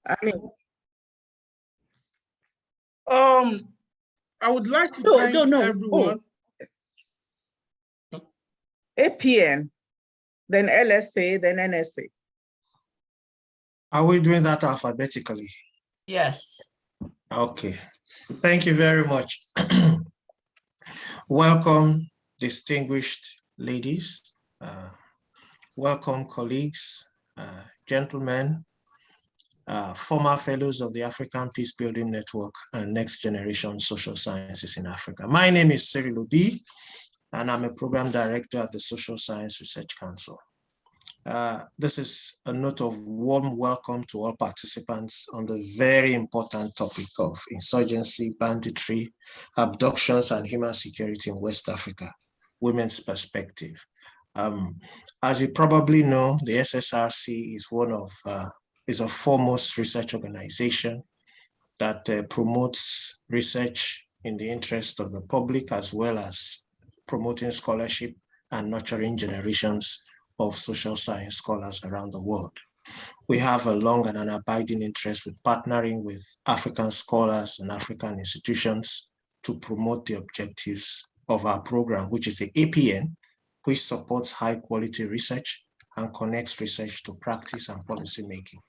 I mean, I would like to thank everyone. APN, then LSA, then NSA. Are we doing that alphabetically? Yes. Okay. Thank you very much. Welcome, distinguished ladies. Welcome, colleagues, gentlemen, former fellows of the African Peace Building Network and Next Generation Social Sciences in Africa. My name is Cyril Obi, and I'm a program director at the Social Science Research Council. This is a note of warm welcome to all participants on the very important topic of insurgency, banditry, abductions, and human security in West Africa, women's perspective. As you probably know, the SSRC is a foremost research organization that promotes research in the interest of the public, as well as promoting scholarship and nurturing generations of social science scholars around the world. We have a long and an abiding interest with partnering with African scholars and African institutions to promote the objectives of our program, which is the APN, which supports high quality research and connects research to practice and policy making.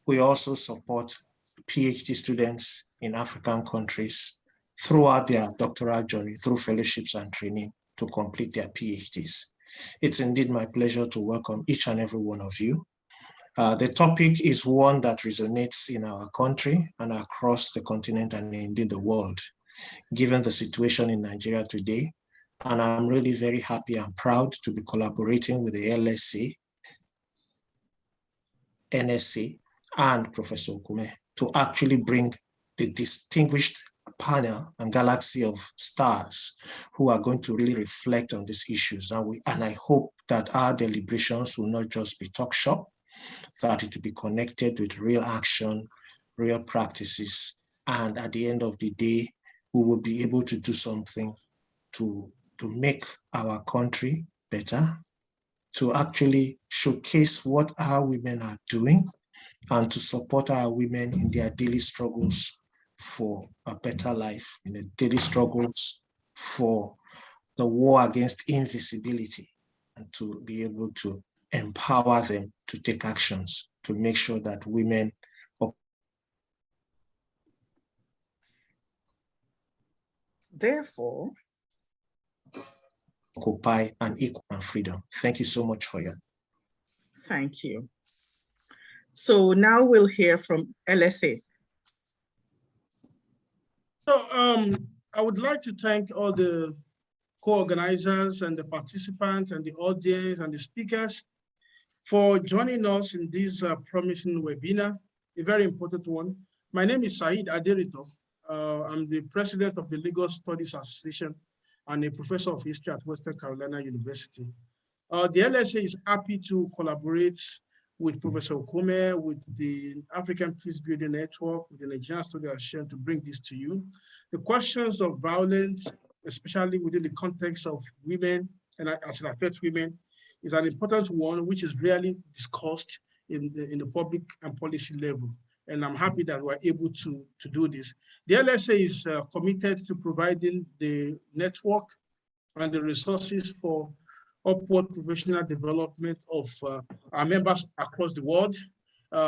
We also support PhD students in African countries throughout their doctoral journey through fellowships and training to complete their PhDs. It's indeed my pleasure to welcome each and every one of you. The topic is one that resonates in our country and across the continent and indeed the world, given the situation in Nigeria today. And I'm really very happy and proud to be collaborating with the LSA, NSA, and Professor Okume to actually bring the distinguished panel and galaxy of stars who are going to really reflect on these issues. And I hope that our deliberations will not just be talk shop, that it will be connected with real action, real practices. And at the end of the day, we will be able to do something to make our country better, to actually showcase what our women are doing, and to support our women in their daily struggles for a better life, in the daily struggles for the war against invisibility, and to be able to empower them to take actions to make sure that women therefore occupy an equal and freedom. Thank you so much for your. Thank you. So now we'll hear from LSA. So I would like to thank all the co-organizers and the participants and the audience and the speakers for joining us in this promising webinar, a very important one. My name is Saeed Aderito. I'm the president of the Legal Studies Association and a professor of history at Western Carolina University. The LSA is happy to collaborate with Professor Okume, with the African Peace Building Network, with the Nigerian Studies Association to bring this to you. The questions of violence, especially within the context of women and as it affects women, is an important one which is rarely discussed in the public and policy level. And I'm happy that we're able to do this. The LSA is committed to providing the network and the resources for upward professional development of our members across the world.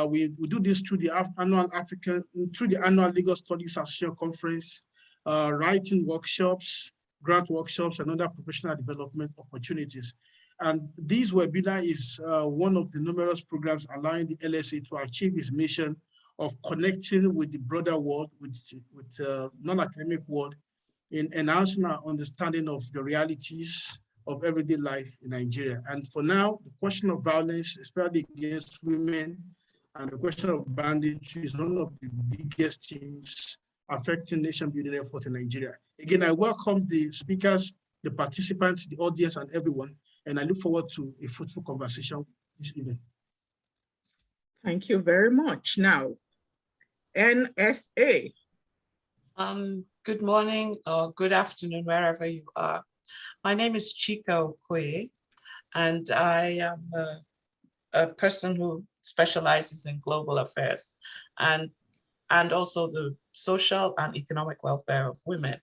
We do this through the annual Legal Studies Association Conference, writing workshops, grant workshops, and other professional development opportunities. And this webinar is one of the numerous programs allowing the LSA to achieve its mission of connecting with the broader world, with non-academic world, in enhancing our understanding of the realities of everyday life in Nigeria. And for now, the question of violence, especially against women, and the question of banditry is one of the biggest themes affecting nation building efforts in Nigeria. Again, I welcome the speakers, the participants, the audience, and everyone, and I look forward to a fruitful conversation this evening. Thank you very much. Now, NSA. Good morning or good afternoon, wherever you are. My name is Chika Okoye, and I am a person who specializes in global affairs and also the social and economic welfare of women.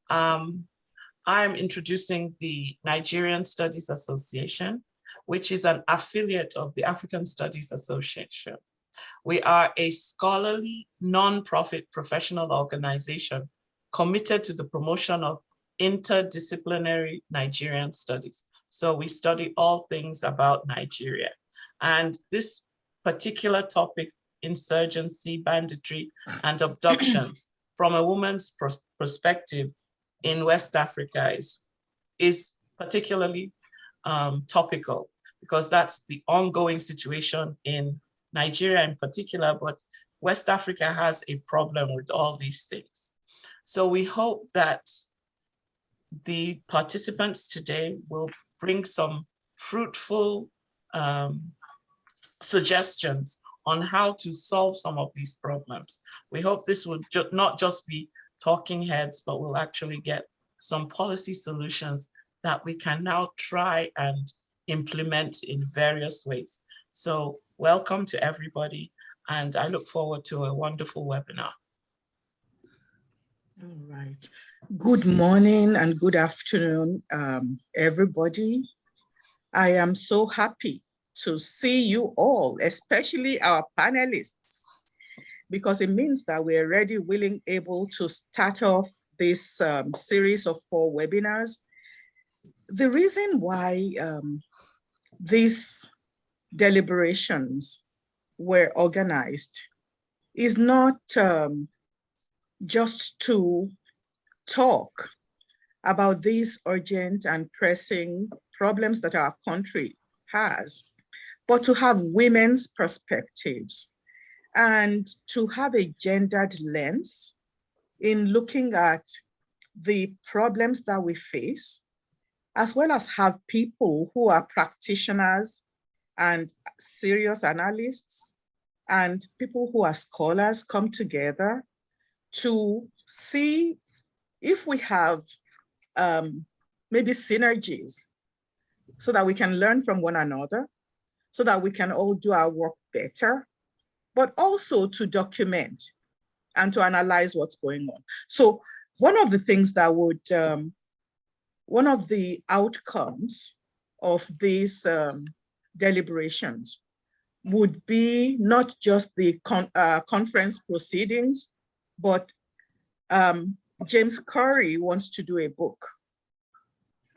I'm introducing the Nigerian Studies Association, which is an affiliate of the African Studies Association. We are a scholarly, non-profit professional organization committed to the promotion of interdisciplinary Nigerian studies. So we study all things about Nigeria. And this particular topic, insurgency, banditry, and abductions from a woman's perspective in West Africa is particularly topical, because that's the ongoing situation in Nigeria in particular, but West Africa has a problem with all these things. So we hope that the participants today will bring some fruitful suggestions on how to solve some of these problems. We hope this will not just be talking heads, but we'll actually get some policy solutions that we can now try and implement in various ways. So welcome to everybody, and I look forward to a wonderful webinar. All right. Good morning and good afternoon, everybody. I am so happy to see you all, especially our panelists, because it means that we're ready, willing, able to start off this series of 4 webinars. The reason why these deliberations were organized is not just to talk about these urgent and pressing problems that our country has, but to have women's perspectives and to have a gendered lens in looking at the problems that we face, as well as have people who are practitioners and serious analysts and people who are scholars come together to see if we have maybe synergies so that we can learn from one another, so that we can all do our work better, but also to document and to analyze what's going on. So one of the things that would, one of the outcomes of these deliberations would be not just the conference proceedings, but James Curry wants to do a book.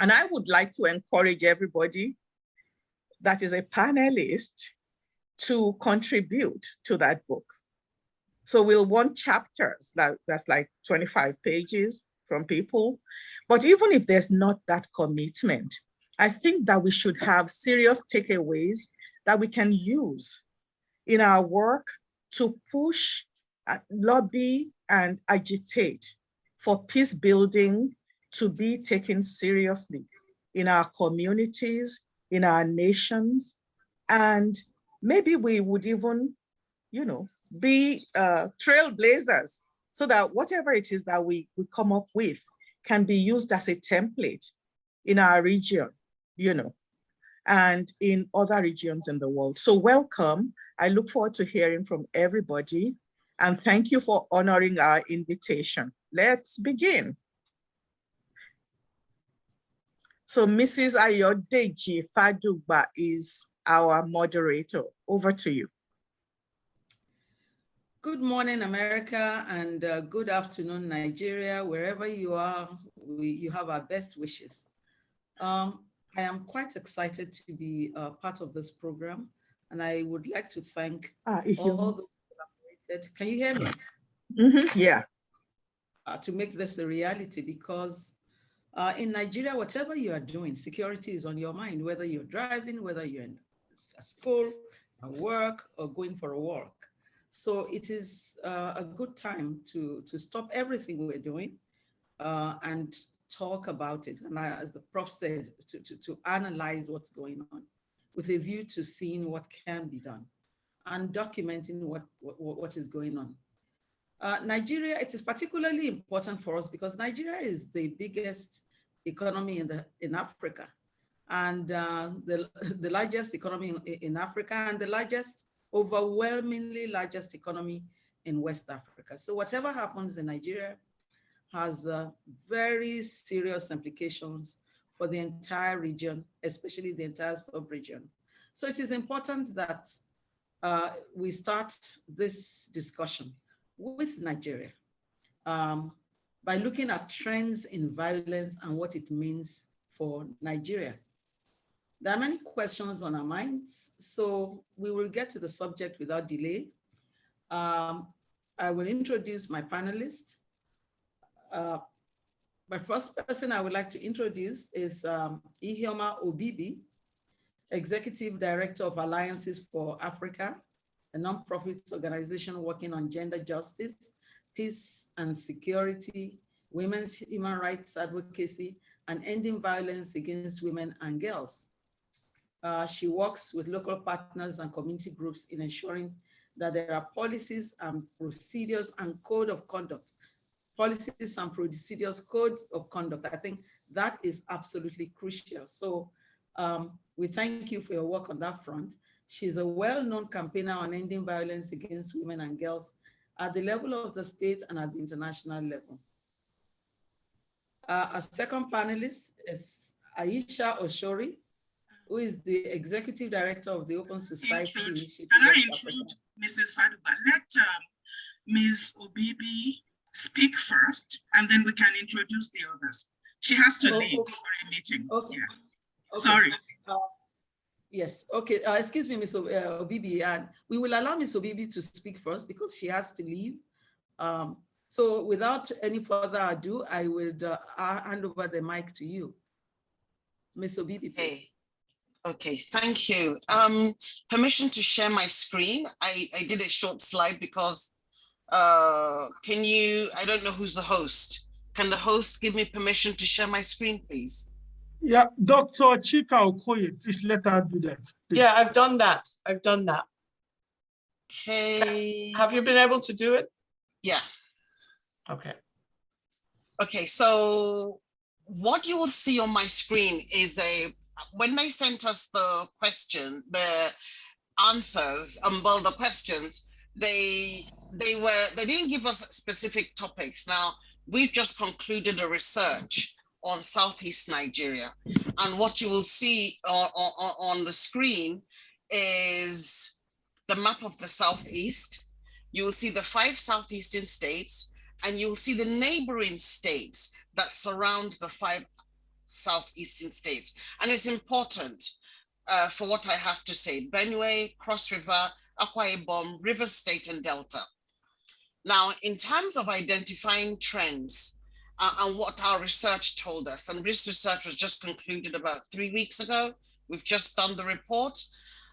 And I would like to encourage everybody that is a panelist to contribute to that book. So we'll want chapters, that's like 25 pages from people. But even if there's not that commitment, I think that we should have serious takeaways that we can use in our work to push, lobby, and agitate for peace building to be taken seriously in our communities, in our nations, and maybe we would even, be trailblazers so that whatever it is that we come up with can be used as a template in our region, and in other regions in the world. So welcome. I look forward to hearing from everybody, and thank you for honoring our invitation. Let's begin. So Mrs. Ayodeji Fadugba is our moderator. Over to you. Good morning, America, and good afternoon, Nigeria. Wherever you are, you have our best wishes. I am quite excited to be part of this program, and I would like to thank all those who collaborated. Can you hear me? Mm-hmm. Yeah. To make this a reality, because in Nigeria, whatever you are doing, security is on your mind, whether you're driving, whether you're in school, at work, or going for a walk. So it is a good time to stop everything we're doing and talk about it. And as the prof said, to analyze what's going on with a view to seeing what can be done and documenting what is going on. Nigeria, it is particularly important for us because Nigeria is the biggest economy in Africa. and the largest economy in Africa, and the overwhelmingly largest economy in West Africa. So whatever happens in Nigeria has very serious implications for the entire region, especially the entire sub-region. So it is important that we start this discussion with Nigeria by looking at trends in violence and what it means for Nigeria. There are many questions on our minds, so we will get to the subject without delay. I will introduce my panelists. My first person I would like to introduce is Iheoma Obibi, Executive Director of Alliances for Africa, a nonprofit organization working on gender justice, peace and security, women's human rights advocacy, and ending violence against women and girls. She works with local partners and community groups in ensuring that there are policies and procedures and code of conduct, policies and procedures, codes of conduct. I think that is absolutely crucial. So we thank you for your work on that front. She's a well-known campaigner on ending violence against women and girls at the level of the state and at the international level. Our second panelist is Aisha Oshori, who is the Executive Director of the Open Society Initiative. Can I intrude Mrs. Faduba? Let Ms. Obibi speak first, and then we can introduce the others. She has to leave for a meeting. Okay. Yeah. Okay. Sorry. Yes, okay, excuse me, Ms. Obibi, and we will allow Ms. Obibi to speak first because she has to leave. So without any further ado, I will hand over the mic to you. Ms. Obibi, please. Okay, thank you. Permission to share my screen. I did a short slide because can you, I don't know who's the host. Can the host give me permission to share my screen, please? Yeah, Dr. Chika Okoye, please let her do that. Please. Yeah, I've done that. I've done that. Okay. Have you been able to do it? Yeah. Okay. Okay, so what you will see on my screen is when they sent us the question, the answers, well, the questions, they didn't give us specific topics. Now, we've just concluded a research on Southeast Nigeria. And what you will see on the screen is the map of the Southeast. You will see the 5 Southeastern states, and you will see the neighboring states that surround the 5 Southeastern states. And it's important for what I have to say: Benue, Cross River, Akwa Ibom, River State, and Delta. Now, in terms of identifying trends and what our research told us, and this research was just concluded about 3 weeks ago. We've just done the report.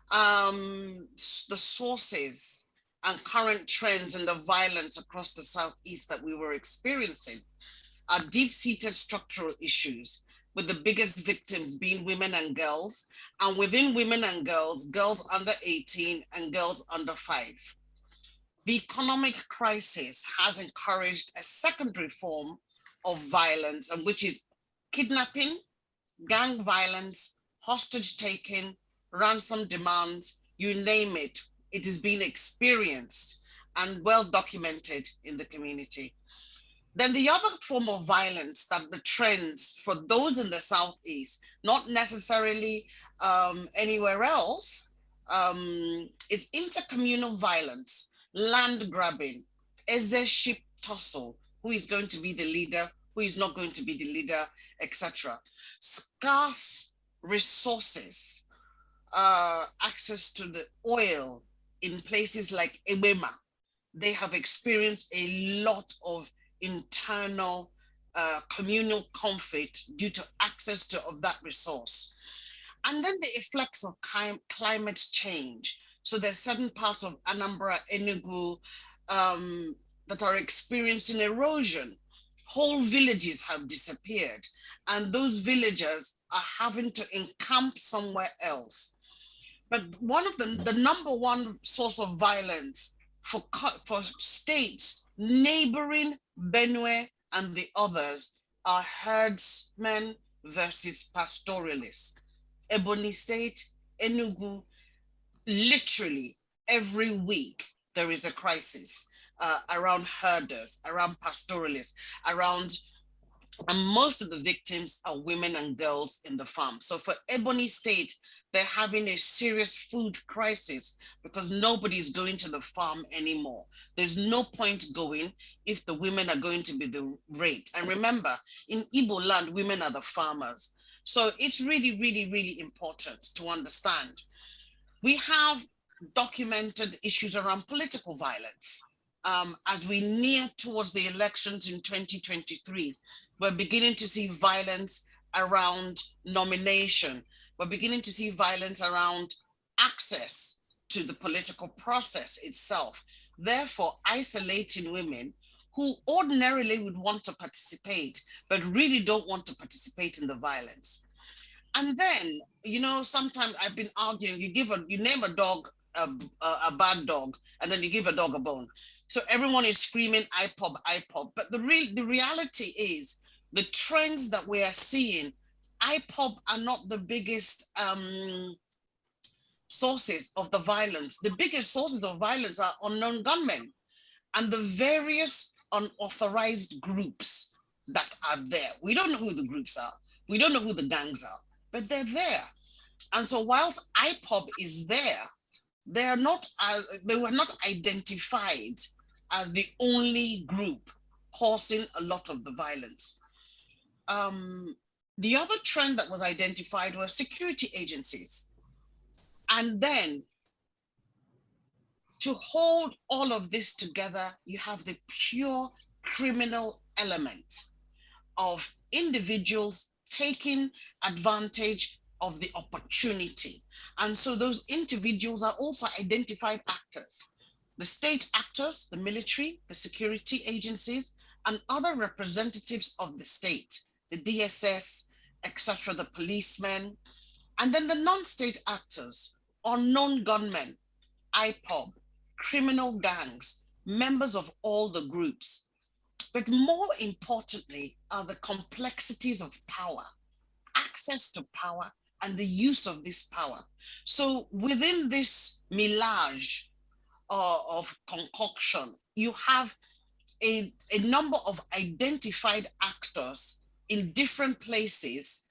The sources and current trends in the violence across the Southeast that we were experiencing are deep-seated structural issues, with the biggest victims being women and girls, and within women and girls, girls under 18 and girls under 5. The economic crisis has encouraged a secondary form of violence, and which is kidnapping, gang violence, hostage taking, ransom demands, you name it. It is being experienced and well documented in the community. Then the other form of violence that the trends for those in the Southeast, not necessarily anywhere else, is intercommunal violence, land grabbing, eze-ship tussle, who is going to be the leader, who is not going to be the leader, etc. Scarce resources, access to the oil in places like Ebema. They have experienced a lot of internal communal conflict due to access to that resource. And then the effects of climate change. So there's certain parts of Anambra, Enugu, that are experiencing erosion. Whole villages have disappeared, and those villagers are having to encamp somewhere else. But one of the number one source of violence for states neighboring Benue and the others are herdsmen versus pastoralists. Ebony State, Enugu, literally every week there is a crisis around herders, around pastoralists, around, and most of the victims are women and girls in the farm. So for Ebony State, they're having a serious food crisis because nobody's going to the farm anymore. There's no point going if the women are going to be raped. And remember, in Igbo land, women are the farmers. So it's really, really, really important to understand. We have documented issues around political violence. As we near towards the elections in 2023, we're beginning to see violence around nomination. We're beginning to see violence around access to the political process itself, therefore isolating women who ordinarily would want to participate, but really don't want to participate in the violence. And then, you know, sometimes I've been arguing, you name a dog a bad dog, and then you give a dog a bone. So everyone is screaming IPOB, IPOB. But the reality is the trends that we are seeing, IPOB are not the biggest sources of the violence. The biggest sources of violence are unknown gunmen and the various unauthorized groups that are there. We don't know who the groups are. We don't know who the gangs are, but they're there. And so whilst IPOB is there, they were not identified as the only group causing a lot of the violence. The other trend that was identified was security agencies. And then to hold all of this together, you have the pure criminal element of individuals taking advantage of the opportunity. And so those individuals are also identified actors. The state actors, the military, the security agencies, and other representatives of the state, the DSS, etc., the policemen, and then the non-state actors, unknown gunmen, IPOB, criminal gangs, members of all the groups. But more importantly are the complexities of power, access to power, and the use of this power. So within this melange of concoction, you have a number of identified actors in different places,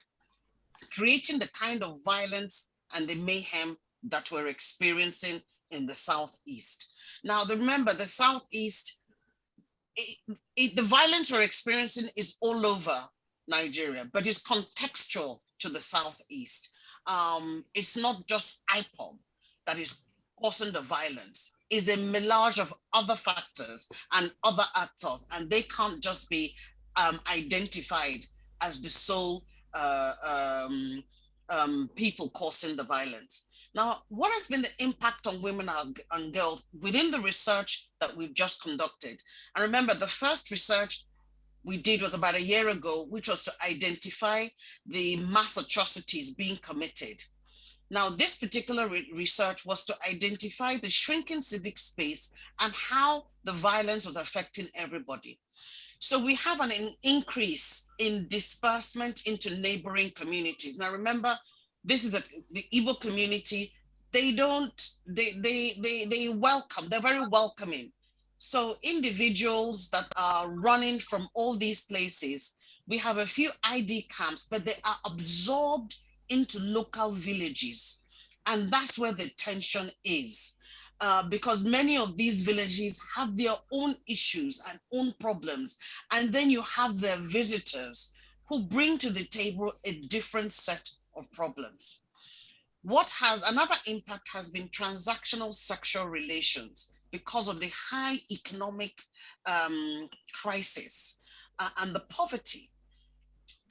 creating the kind of violence and the mayhem that we're experiencing in the Southeast. Now, remember, the Southeast, the violence we're experiencing is all over Nigeria, but it's contextual to the Southeast. It's not just IPOB that is causing the violence. It's a melange of other factors and other actors, and they can't just be identified as the sole people causing the violence. Now, what has been the impact on women and girls within the research that we've just conducted? And remember, the first research we did was about a year ago, which was to identify the mass atrocities being committed. Now, this particular research was to identify the shrinking civic space and how the violence was affecting everybody. So we have an increase in disbursement into neighboring communities. Now, remember, this is the Igbo community. They welcome, they're very welcoming. So individuals that are running from all these places, we have a few ID camps, but they are absorbed into local villages. And that's where the tension is. Because many of these villages have their own issues and own problems. And then you have their visitors who bring to the table a different set of problems. Another impact has been transactional sexual relations because of the high economic crisis and the poverty.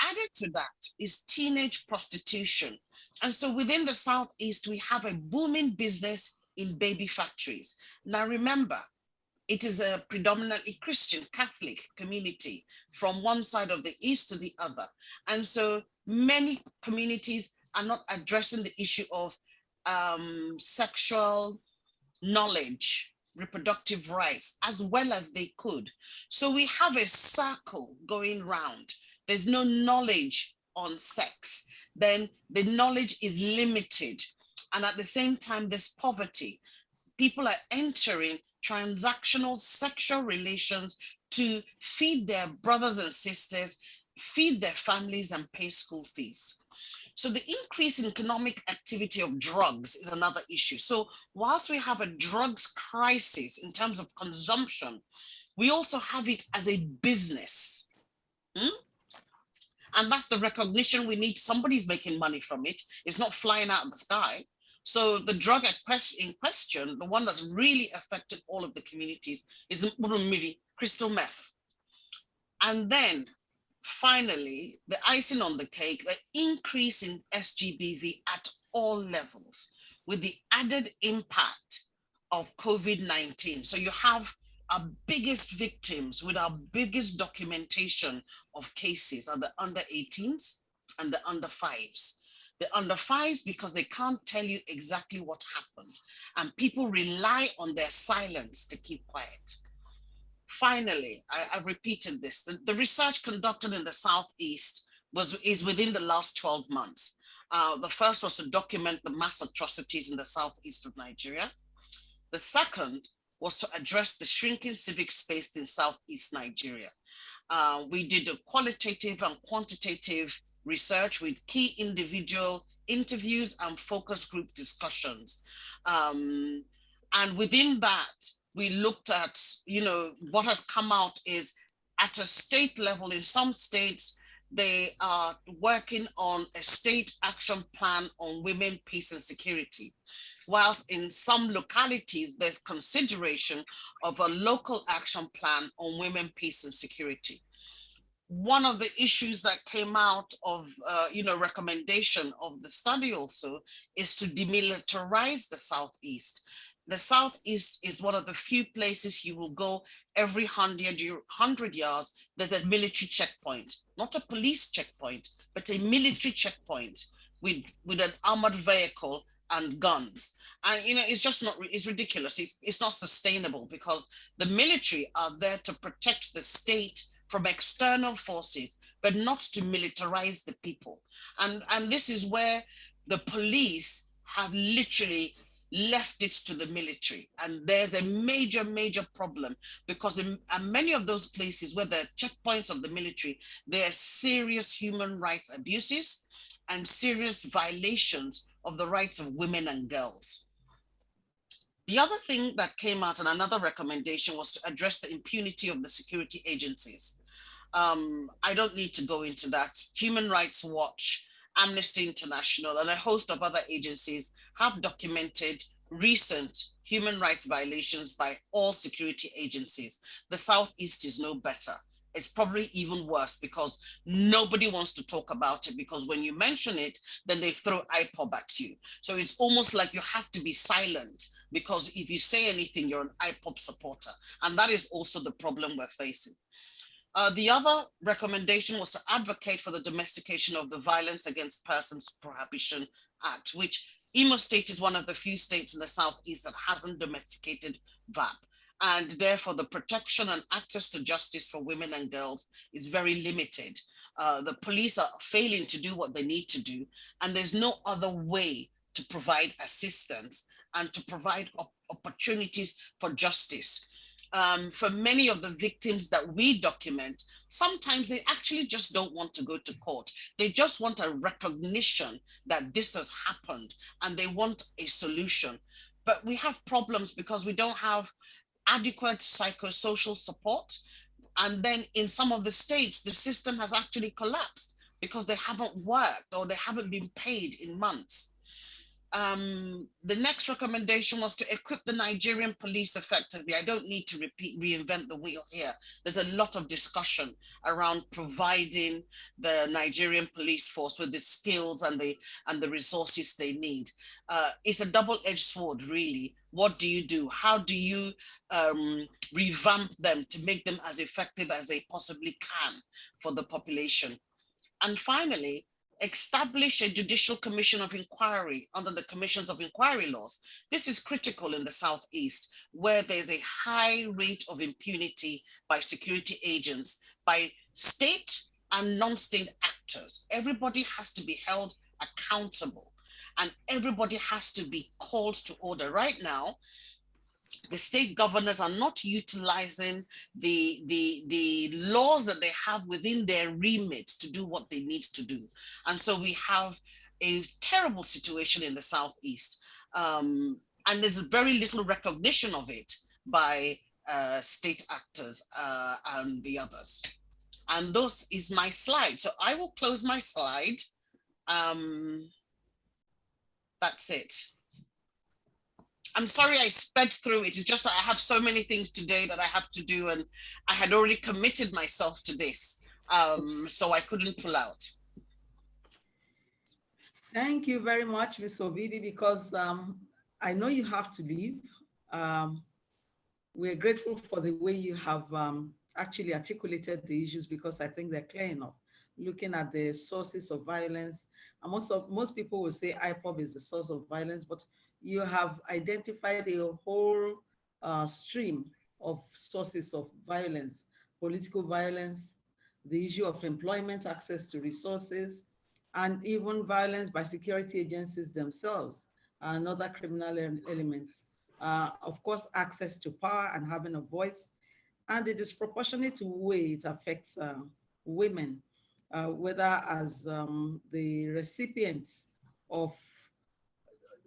Added to that is teenage prostitution. And so within the Southeast, we have a booming business in baby factories. Now remember, it is a predominantly Christian Catholic community from one side of the East to the other. And so many communities are not addressing the issue of sexual knowledge, reproductive rights, as well as they could. So we have a circle going round. There's no knowledge on sex. then the knowledge is limited. And at the same time, there's poverty. People are entering transactional sexual relations to feed their brothers and sisters, feed their families, and pay school fees. So the increase in economic activity of drugs is another issue. So whilst we have a drugs crisis in terms of consumption, we also have it as a business. And that's the recognition we need. Somebody's making money from it. It's not flying out of the sky. So the drug in question, the one that's really affected all of the communities, is crystal meth. And then finally, the icing on the cake, the increase in SGBV at all levels with the added impact of COVID-19. So you have our biggest victims with our biggest documentation of cases are the under 18s and the under 5s. The under 5s because they can't tell you exactly what happened, and people rely on their silence to keep quiet. Finally, I've repeated this, the research conducted in the Southeast is within the last 12 months. The first was to document the mass atrocities in the Southeast of Nigeria. The second was to address the shrinking civic space in Southeast Nigeria. We did a qualitative and quantitative research with key individual interviews and focus group discussions. And within that, we looked at, what has come out is at a state level, in some states, they are working on a state action plan on women, peace and security. Whilst in some localities, there's consideration of a local action plan on women, peace and security. One of the issues that came out of, recommendation of the study also is to demilitarize the Southeast. The Southeast is one of the few places you will go every 100 yards. There's a military checkpoint, not a police checkpoint, but a military checkpoint with an armored vehicle and guns. And, it's just not, it's ridiculous. It's not sustainable because the military are there to protect the state from external forces, but not to militarize the people. And this is where the police have literally left it to the military. And there's a major, major problem because in many of those places where the checkpoints of the military, there are serious human rights abuses and serious violations of the rights of women and girls. The other thing that came out and another recommendation was to address the impunity of the security agencies. I don't need to go into that. Human Rights Watch, Amnesty International, and a host of other agencies have documented recent human rights violations by all security agencies. The Southeast is no better. It's probably even worse because nobody wants to talk about it, because when you mention it, then they throw IPOB at you. So it's almost like you have to be silent, because if you say anything, you're an IPOB supporter. And that is also the problem we're facing. The other recommendation was to advocate for the domestication of the Violence Against Persons Prohibition Act, which Imo State is one of the few states in the Southeast that hasn't domesticated VAP. And therefore the protection and access to justice for women and girls is very limited. The police are failing to do what they need to do, and there's no other way to provide assistance and to provide opportunities for justice. For many of the victims that we document, sometimes they actually just don't want to go to court. They just want a recognition that this has happened and they want a solution. But we have problems because we don't have adequate psychosocial support. And then in some of the states, the system has actually collapsed because they haven't worked or they haven't been paid in months. The next recommendation was to equip the Nigerian police effectively. I don't need to reinvent the wheel here. There's a lot of discussion around providing the Nigerian police force with the skills and the resources they need. It's a double-edged sword, really. What do you do? How do you revamp them to make them as effective as they possibly can for the population? And finally, establish a judicial commission of inquiry under the commissions of inquiry laws. This is critical in the Southeast, where there's a high rate of impunity by security agents, by state and non-state actors. Everybody has to be held accountable, and everybody has to be called to order. Right now, the state governors are not utilizing the laws that they have within their remit to do what they need to do. And so we have a terrible situation in the Southeast. And there's very little recognition of it by state actors and the others. And those is my slide. So I will close my slide. That's it. I'm sorry I sped through it. It's just that I have so many things today that I have to do, and I had already committed myself to this, so I couldn't pull out. Thank you very much, Ms. Obibi, because I know you have to leave. We're grateful for the way you have actually articulated the issues, because I think they're clear enough. Looking at the sources of violence, and most people will say IPOB is the source of violence, but you have identified a whole stream of sources of violence, political violence, the issue of employment, access to resources, and even violence by security agencies themselves and other criminal elements. Of course, access to power and having a voice, and the disproportionate way it affects women, whether as the recipients of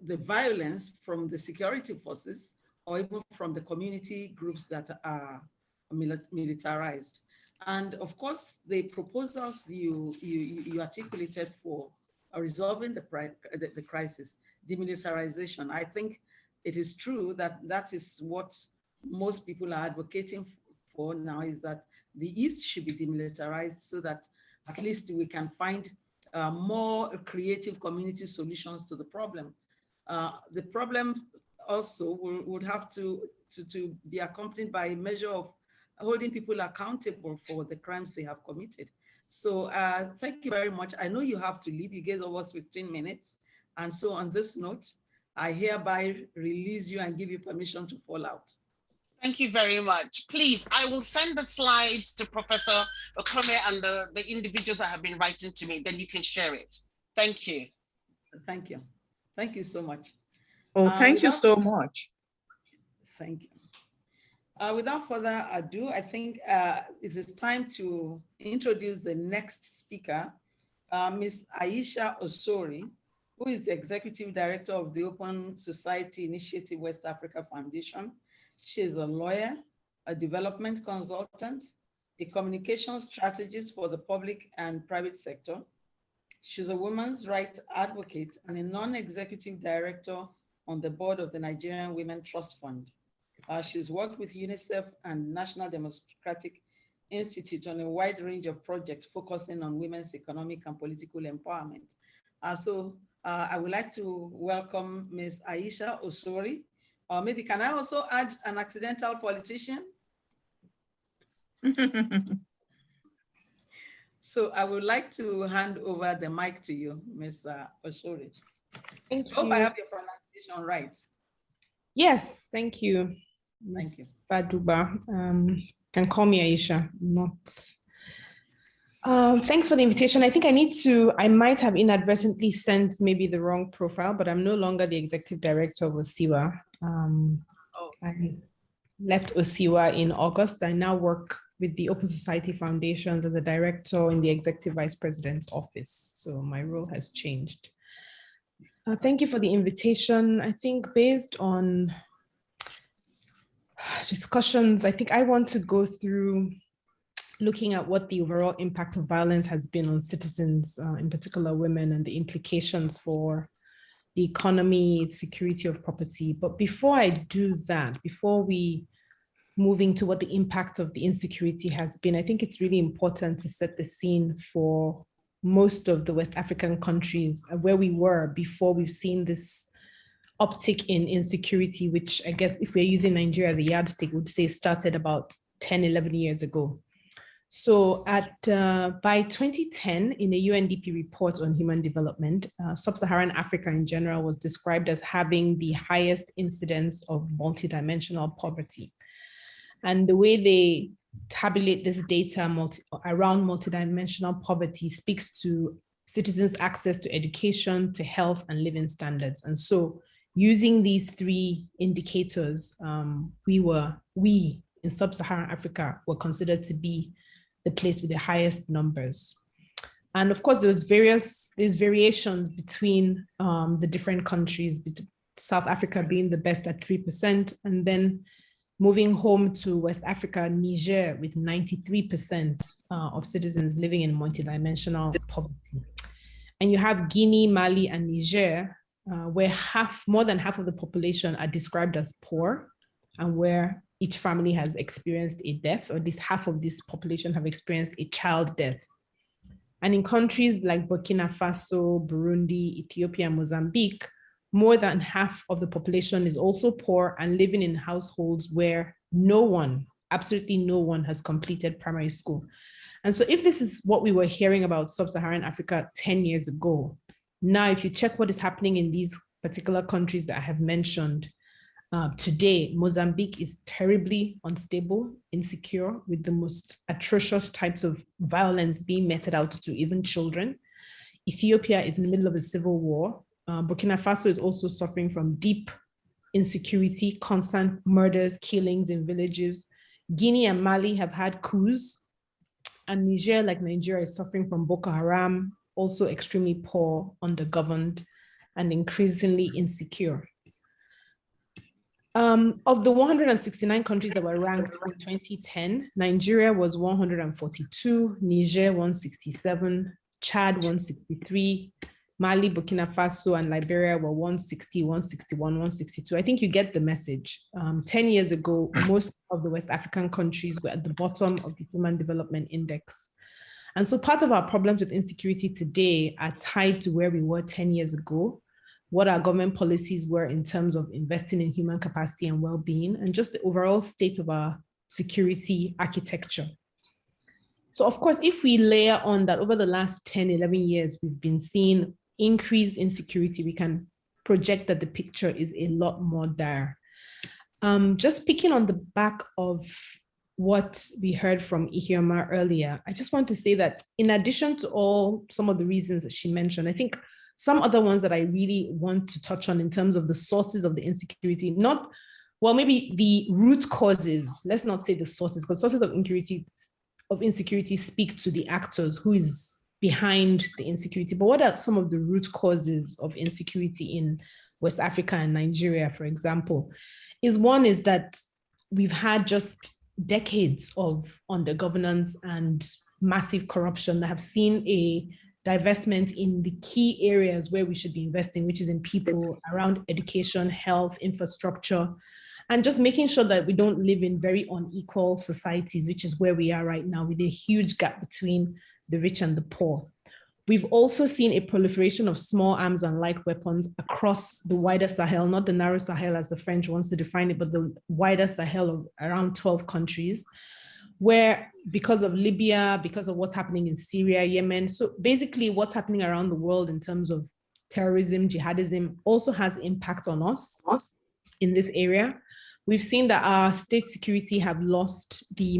the violence from the security forces, or even from the community groups that are militarized. And of course, the proposals you articulated for resolving the crisis, demilitarization, I think it is true that that is what most people are advocating for now, is that the East should be demilitarized so that at least we can find more creative community solutions to the problem. The problem also would have to be accompanied by a measure of holding people accountable for the crimes they have committed. So thank you very much. I know you have to leave. You gave us 15 minutes. And so on this note, I hereby release you and give you permission to fall out. Thank you very much. Please, I will send the slides to Professor Okome and the individuals that have been writing to me, then you can share it. Thank you. Thank you. Thank you so much. Oh, thank you so much. Thank you. Without further ado, I think it is time to introduce the next speaker, Ms. Aisha Osori, who is the Executive Director of the Open Society Initiative West Africa Foundation. She is a lawyer, a development consultant, a communication strategist for the public and private sector. She's a women's rights advocate and a non-executive director on the board of the Nigerian Women Trust Fund. She's worked with UNICEF and National Democratic Institute on a wide range of projects focusing on women's economic and political empowerment. So I would like to welcome Ms. Aisha Osori. Maybe can I also add an accidental politician? So I would like to hand over the mic to you, Ms. Osori. Thank you. I hope I have your pronunciation right. Yes, thank you. Thank you. Faduba. Can call me Aisha, not. Thanks for the invitation. I think I might have inadvertently sent maybe the wrong profile, but I'm no longer the executive director of OSIWA. I left OSIWA in August. I now work with the Open Society Foundation as a director in the executive vice president's office. So my role has changed. Thank you for the invitation. I think based on discussions, I think I want to go through looking at what the overall impact of violence has been on citizens, in particular women, and the implications for the economy, security of property. But before I do that, before we move into what the impact of the insecurity has been, I think it's really important to set the scene for most of the West African countries where we were before we've seen this uptick in insecurity, which I guess if we're using Nigeria as a yardstick, would say started about 10, 11 years ago. So by 2010, in a UNDP report on human development, sub-Saharan Africa in general was described as having the highest incidence of multidimensional poverty. And the way they tabulate this data around multidimensional poverty speaks to citizens' access to education, to health and living standards. And so using these three indicators, we in sub-Saharan Africa were considered to be the place with the highest numbers. And of course, there's variations between the different countries, South Africa being the best at 3%, and then moving home to West Africa, Niger with 93% of citizens living in multidimensional poverty. And you have Guinea, Mali, and Niger, where more than half of the population are described as poor, and where each family has experienced a death, or at least half of this population have experienced a child death. And in countries like Burkina Faso, Burundi, Ethiopia, and Mozambique, more than half of the population is also poor and living in households where no one, absolutely no one, has completed primary school. And so if this is what we were hearing about sub-Saharan Africa 10 years ago, now if you check what is happening in these particular countries that I have mentioned, today, Mozambique is terribly unstable, insecure, with the most atrocious types of violence being meted out to even children. Ethiopia is in the middle of a civil war. Burkina Faso is also suffering from deep insecurity, constant murders, killings in villages. Guinea and Mali have had coups, and Niger, like Nigeria, is suffering from Boko Haram, also extremely poor, undergoverned, and increasingly insecure. Of the 169 countries that were ranked in 2010, Nigeria was 142, Niger 167, Chad 163, Mali, Burkina Faso, and Liberia were 160, 161, 162. I think you get the message. 10 years ago, most of the West African countries were at the bottom of the Human Development Index. And so part of our problems with insecurity today are tied to where we were 10 years ago, what our government policies were in terms of investing in human capacity and well-being, and just the overall state of our security architecture. So of course, if we layer on that over the last 10, 11 years, we've been seeing increased insecurity, we can project that the picture is a lot more dire. Just picking on the back of what we heard from Ihioma earlier, I just want to say that in addition to some of the reasons that she mentioned, I think some other ones that I really want to touch on in terms of the sources of the insecurity, maybe the root causes, let's not say the sources, because sources of insecurity speak to the actors who is behind the insecurity. But what are some of the root causes of insecurity in West Africa and Nigeria, for example? One is that we've had just decades of undergovernance and massive corruption that have seen a divestment in the key areas where we should be investing, which is in people, around education, health, infrastructure, and just making sure that we don't live in very unequal societies, which is where we are right now, with a huge gap between the rich and the poor. We've also seen a proliferation of small arms and light weapons across the wider Sahel, not the narrow Sahel as the French wants to define it, but the wider Sahel of around 12 countries, where because of Libya, because of what's happening in Syria, Yemen, so basically what's happening around the world in terms of terrorism, jihadism, also has impact on us in this area. We've seen that our state security have lost the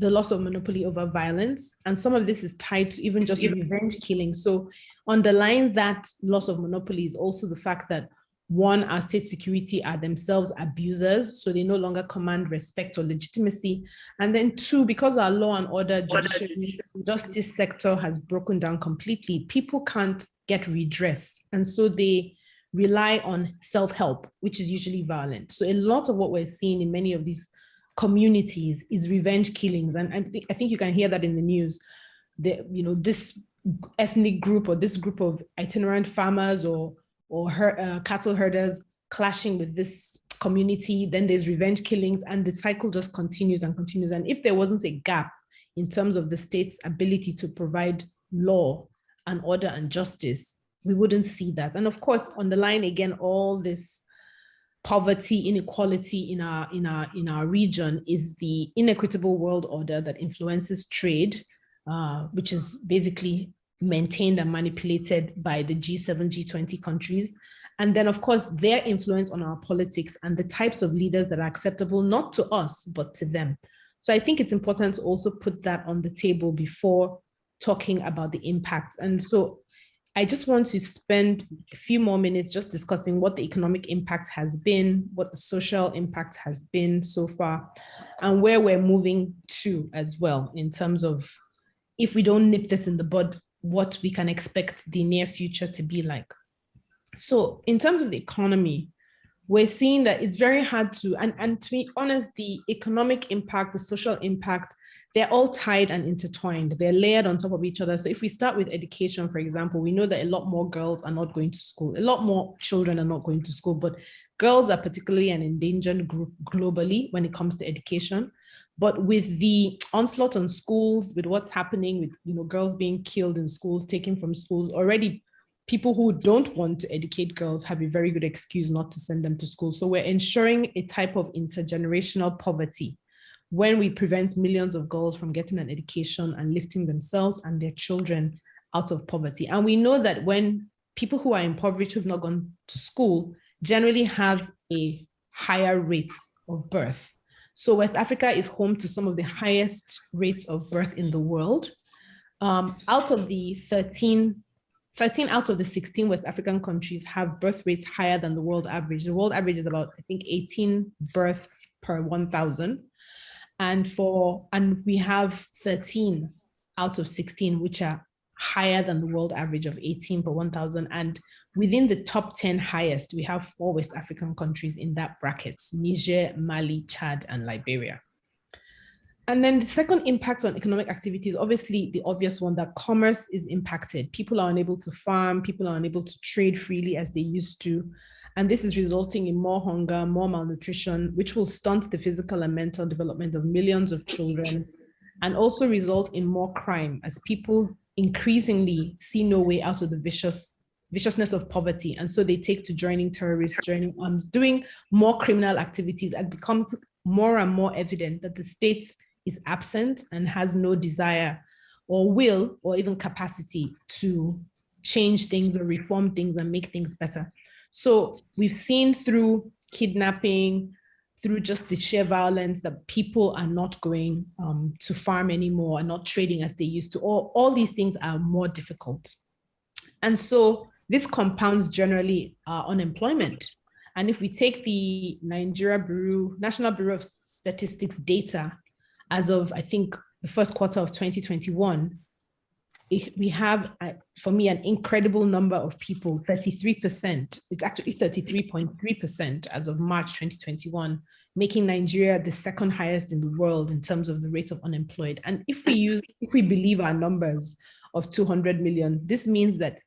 loss of monopoly over violence. And some of this is tied to even just revenge killing. So underlying that loss of monopoly is also the fact that, one, our state security are themselves abusers, so they no longer command respect or legitimacy. And then two, because our law and order justice sector has broken down completely, people can't get redress. And so they rely on self-help, which is usually violent. So a lot of what we're seeing in many of these communities is revenge killings. And I think you can hear that in the news. This ethnic group or this group of itinerant farmers or cattle herders clashing with this community, then there's revenge killings, and the cycle just continues and continues. And if there wasn't a gap in terms of the state's ability to provide law and order and justice, we wouldn't see that. And of course, underlying again all this poverty, inequality in our region is the inequitable world order that influences trade, which is basically maintained and manipulated by the G7, G20 countries. And then, of course, their influence on our politics and the types of leaders that are acceptable, not to us, but to them. So I think it's important to also put that on the table before talking about the impact. And so I just want to spend a few more minutes just discussing what the economic impact has been, what the social impact has been so far, and where we're moving to as well in terms of, if we don't nip this in the bud, what we can expect the near future to be like. So in terms of the economy, we're seeing that it's very hard to, and to be honest, the economic impact, the social impact, they're all tied and intertwined. They're layered on top of each other. So if we start with education, for example, we know that a lot more girls are not going to school. A lot more children are not going to school, but girls are particularly an endangered group globally when it comes to education. But with the onslaught on schools, with what's happening with girls being killed in schools, taken from schools, already people who don't want to educate girls have a very good excuse not to send them to school. So we're ensuring a type of intergenerational poverty when we prevent millions of girls from getting an education and lifting themselves and their children out of poverty. And we know that when people who are impoverished, who've not gone to school, generally have a higher rate of birth. So West Africa is home to some of the highest rates of birth in the world. Out of the 13 out of the 16 West African countries have birth rates higher than the world average. The world average is about, I think, 18 births per 1,000. And we have 13 out of 16, which are higher than the world average of 18 per 1,000. And within the top 10 highest, we have 4 West African countries in that bracket: Niger, Mali, Chad, and Liberia. And then the second impact on economic activity is obviously the obvious one, that commerce is impacted. People are unable to farm, people are unable to trade freely as they used to. And this is resulting in more hunger, more malnutrition, which will stunt the physical and mental development of millions of children, and also result in more crime as people increasingly see no way out of the viciousness of poverty. And so they take to joining terrorists, joining arms, doing more criminal activities, and becomes more and more evident that the state is absent and has no desire or will or even capacity to change things or reform things and make things better. So we've seen through kidnapping, through just the sheer violence, that people are not going to farm anymore and not trading as they used to. All these things are more difficult. And so this compounds generally unemployment. And if we take the National Bureau of Statistics data as of, I think, the first quarter of 2021, we have, for me, an incredible number of people, 33%. It's actually 33.3% as of March 2021, making Nigeria the second highest in the world in terms of the rate of unemployed. And if we believe our numbers of 200 million, this means that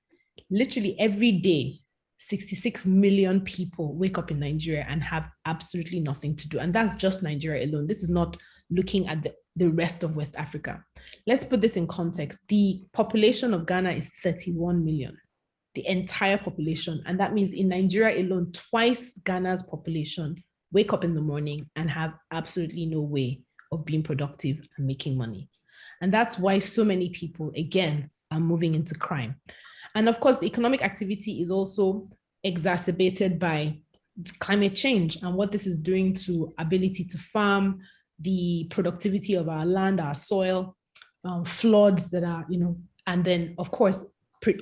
literally every day, 66 million people wake up in Nigeria and have absolutely nothing to do. And that's just Nigeria alone. This is not looking at the rest of West Africa. Let's put this in context. The population of Ghana is 31 million, the entire population. And that means in Nigeria alone, twice Ghana's population wake up in the morning and have absolutely no way of being productive and making money. And that's why so many people, again, are moving into crime. And of course, the economic activity is also exacerbated by climate change and what this is doing to ability to farm, the productivity of our land, our soil, floods that are, and then of course,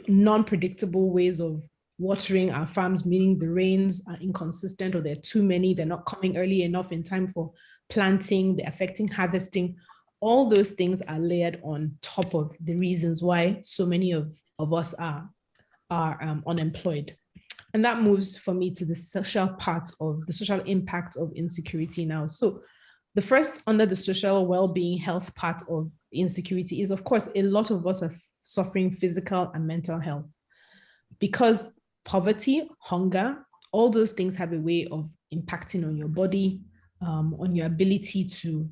non-predictable ways of watering our farms, meaning the rains are inconsistent or they're too many, they're not coming early enough in time for planting, they're affecting harvesting. All those things are layered on top of the reasons why so many of us are unemployed. And that moves for me to the social part of the social impact of insecurity now. So the first, under the social well-being health part of insecurity, is of course a lot of us are suffering physical and mental health, because poverty, hunger, all those things have a way of impacting on your body, on your ability to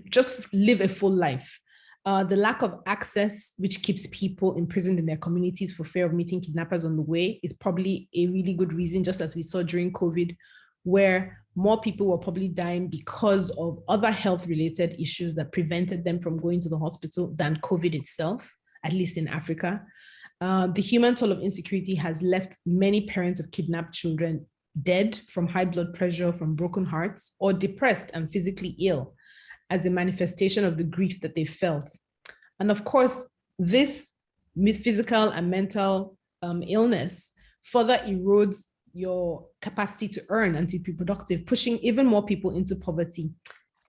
just live a full life. The lack of access, which keeps people imprisoned in their communities for fear of meeting kidnappers on the way, is probably a really good reason, just as we saw during COVID, where more people were probably dying because of other health-related issues that prevented them from going to the hospital than COVID itself, at least in Africa. The human toll of insecurity has left many parents of kidnapped children dead from high blood pressure, from broken hearts, or depressed and physically ill as a manifestation of the grief that they felt. And of course, this physical and mental illness further erodes your capacity to earn and to be productive, pushing even more people into poverty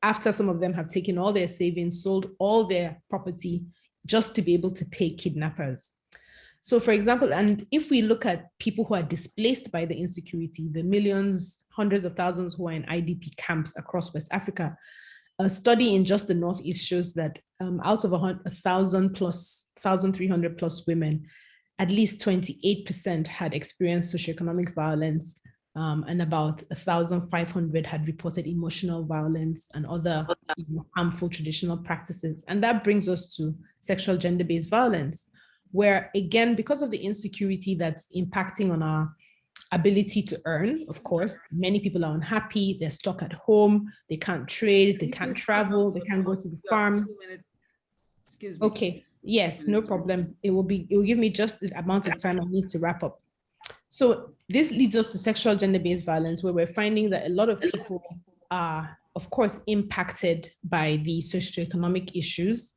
after some of them have taken all their savings, sold all their property just to be able to pay kidnappers. So for example, and if we look at people who are displaced by the insecurity, the millions, hundreds of thousands who are in IDP camps across West Africa, a study in just the Northeast shows that out of 1,300 plus women, at least 28% had experienced socioeconomic violence, and about 1,500 had reported emotional violence and other harmful traditional practices. And that brings us to sexual gender-based violence, where again, because of the insecurity that's impacting on our ability to earn, of course, many people are unhappy, they're stuck at home, they can't trade, they can't travel, they can't go to the farms. Excuse me. Okay, yes, no problem. It will give me just the amount of time I need to wrap up. So this leads us to sexual gender-based violence, where we're finding that a lot of people are, of course, impacted by the socioeconomic issues.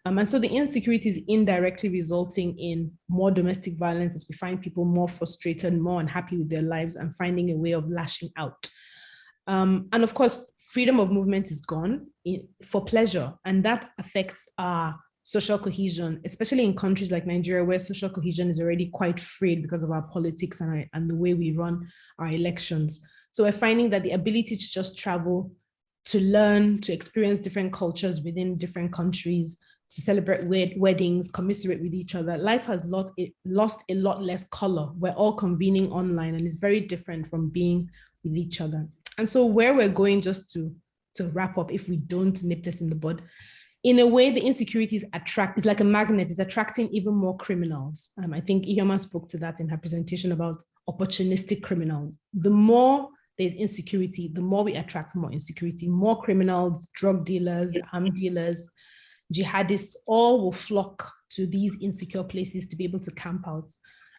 And so the insecurity is indirectly resulting in more domestic violence as we find people more frustrated, more unhappy with their lives and finding a way of lashing out. And of course, freedom of movement is gone for pleasure, and that affects our social cohesion, especially in countries like Nigeria, where social cohesion is already quite frayed because of our politics and the way we run our elections. So we're finding that the ability to just travel, to learn, to experience different cultures within different countries, to celebrate weddings, commiserate with each other, life has lost a lot less color. We're all convening online, and it's very different from being with each other. And so where we're going, just to wrap up, if we don't nip this in the bud, in a way, the insecurities it's like a magnet, it's attracting even more criminals. I think Iheoma spoke to that in her presentation about opportunistic criminals. The more there's insecurity, the more we attract more insecurity, more criminals, drug dealers, arms dealers, jihadists, all will flock to these insecure places to be able to camp out.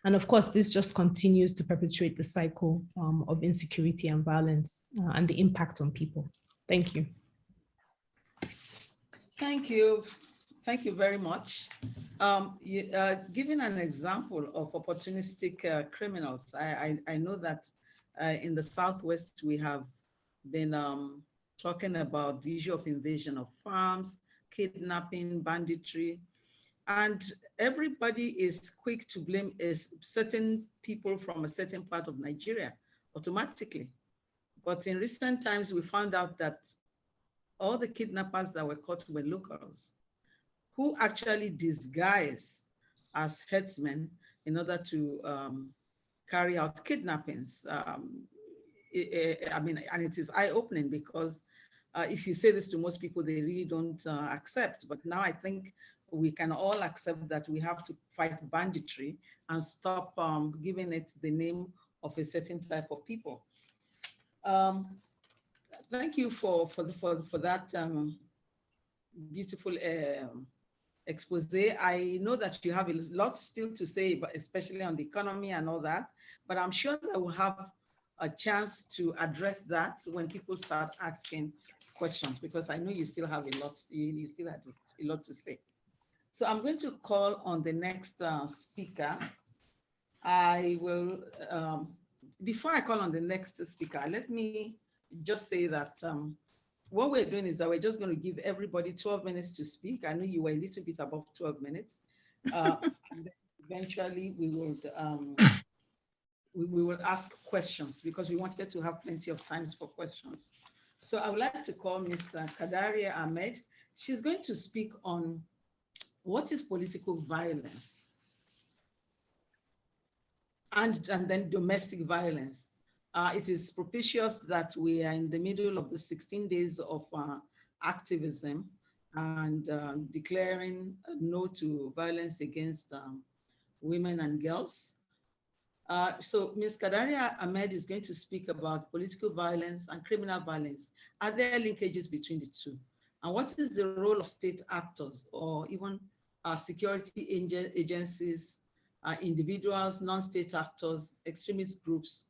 And of course, this just continues to perpetuate the cycle of insecurity and violence and the impact on people. Thank you. Thank you. Thank you very much. Giving an example of opportunistic criminals, I know that in the Southwest, we have been talking about the issue of invasion of farms, kidnapping, banditry, and everybody is quick to blame certain people from a certain part of Nigeria automatically. But in recent times, we found out that all the kidnappers that were caught were locals who actually disguise as headsmen in order to carry out kidnappings. I mean, and it is eye-opening because if you say this to most people, they really don't accept. But now I think we can all accept that we have to fight banditry and stop giving it the name of a certain type of people. Thank you for that beautiful expose. I know that you have a lot still to say, but especially on the economy and all that, but I'm sure that we'll have a chance to address that when people start asking questions, because I know you still have a lot, you still have a lot to say. So I'm going to call on the next speaker. I will, before I call on the next speaker, let me just say that what we're doing is that we're just going to give everybody 12 minutes to speak. I know you were a little bit above 12 minutes. And then eventually we will ask questions because we wanted to have plenty of times for questions. So I would like to call Ms. Kadaria Ahmed. She's going to speak on what is political violence and then domestic violence. It is propitious that we are in the middle of the 16 days of activism and declaring no to violence against women and girls. So Ms. Kadaria Ahmed is going to speak about political violence and criminal violence. Are there linkages between the two? And what is the role of state actors or even security agencies, individuals, non-state actors, extremist groups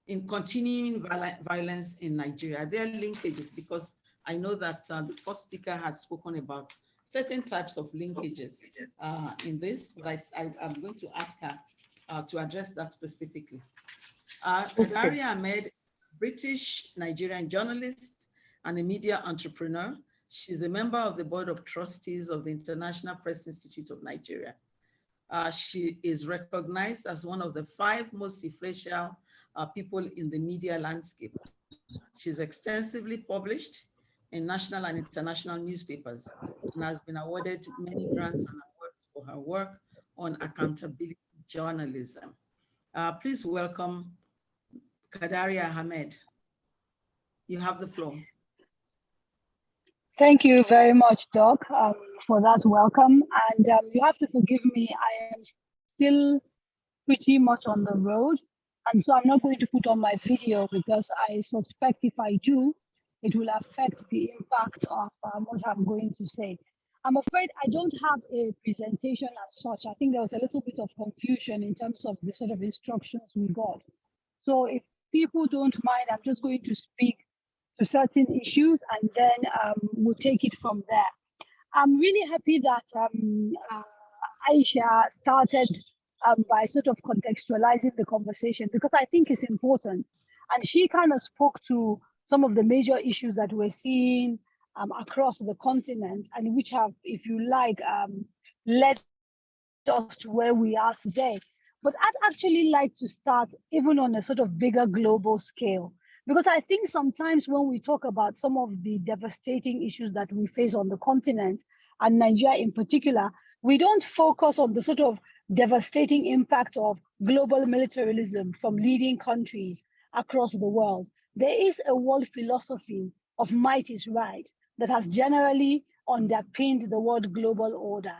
in continuing violence in Nigeria? Are there linkages? Because I know that the first speaker had spoken about certain types of linkages in this, but I'm going to ask her to address that specifically. Kadaria Ahmed, British Nigerian journalist and a media entrepreneur. She's a member of the Board of Trustees of the International Press Institute of Nigeria. She is recognized as one of the 5 most influential people in the media landscape. She's extensively published in national and international newspapers and has been awarded many grants and awards for her work on accountability journalism. Please welcome Kadaria Ahmed. You have the floor. Thank you very much, Doc, for that welcome. And you have to forgive me, I am still pretty much on the road. And so I'm not going to put on my video because I suspect if I do, it will affect the impact of what I'm going to say. I'm afraid I don't have a presentation as such. I think there was a little bit of confusion in terms of the sort of instructions we got. So if people don't mind, I'm just going to speak to certain issues and then we'll take it from there. I'm really happy that Aisha started by sort of contextualizing the conversation because I think it's important. And she kind of spoke to some of the major issues that we're seeing across the continent and which have, if you like, led us to where we are today. But I'd actually like to start even on a sort of bigger global scale, because I think sometimes when we talk about some of the devastating issues that we face on the continent, and Nigeria in particular, we don't focus on the sort of devastating impact of global militarism from leading countries across the world. There is a world philosophy of might is right that has generally underpinned the world global order.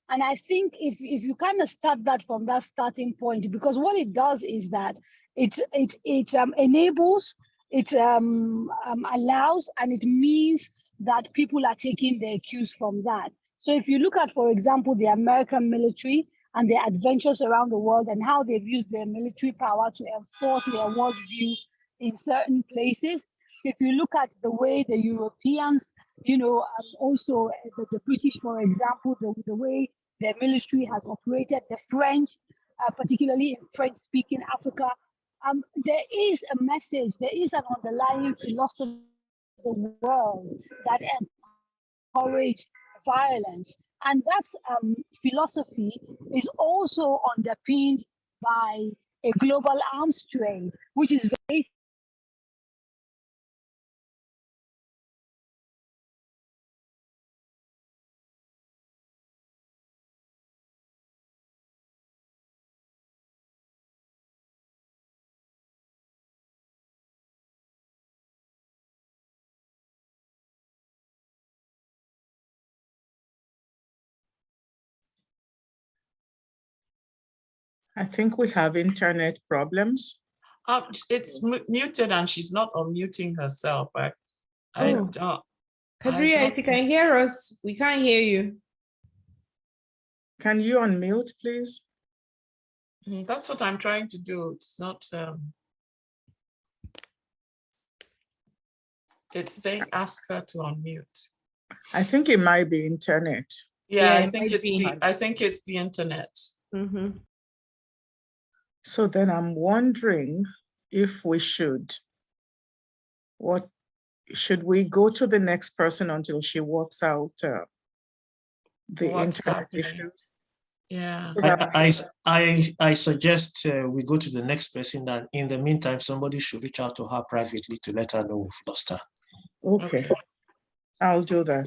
And I think if you kind of start that from that starting point, because what it does is that it enables, it allows, and it means that people are taking their cues from that. So if you look at, for example, the American military and their adventures around the world and how they've used their military power to enforce their worldview in certain places. If you look at the way the Europeans, also the British, for example, the way their military has operated, the French, particularly in French-speaking Africa, there is a message, there is an underlying philosophy of the world that encourages violence. And that philosophy is also underpinned by a global arms trade, which is very I think we have internet problems. It's muted and she's not unmuting herself. I don't. Kadria, if you can hear us, we can't hear you. Can you unmute, please? That's what I'm trying to do. It's not. It's saying ask her to unmute. I think it might be internet. Yeah, I think it's the internet. Mm-hmm. So then I'm wondering if we should we go to the next person until she works out the internet issues? Yeah. I suggest we go to the next person, and in the meantime, somebody should reach out to her privately to let her know we've lost her. Okay. I'll do that.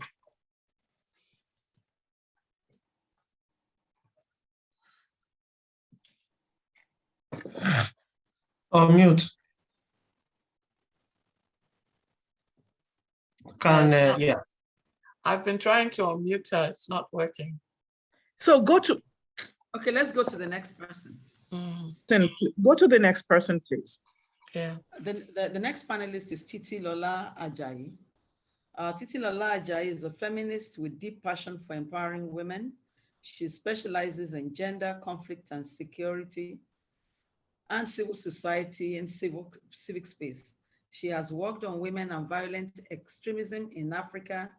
Mute. Yeah. I've been trying to unmute her. It's not working. So go to. Okay, let's go to the next person. Go to the next person, please. Yeah. The next panelist is Titi Lola Ajayi. Titi Lola Ajayi is a feminist with deep passion for empowering women. She specializes in gender, conflict and security, and civil society and civic space. She has worked on women and violent extremism in Africa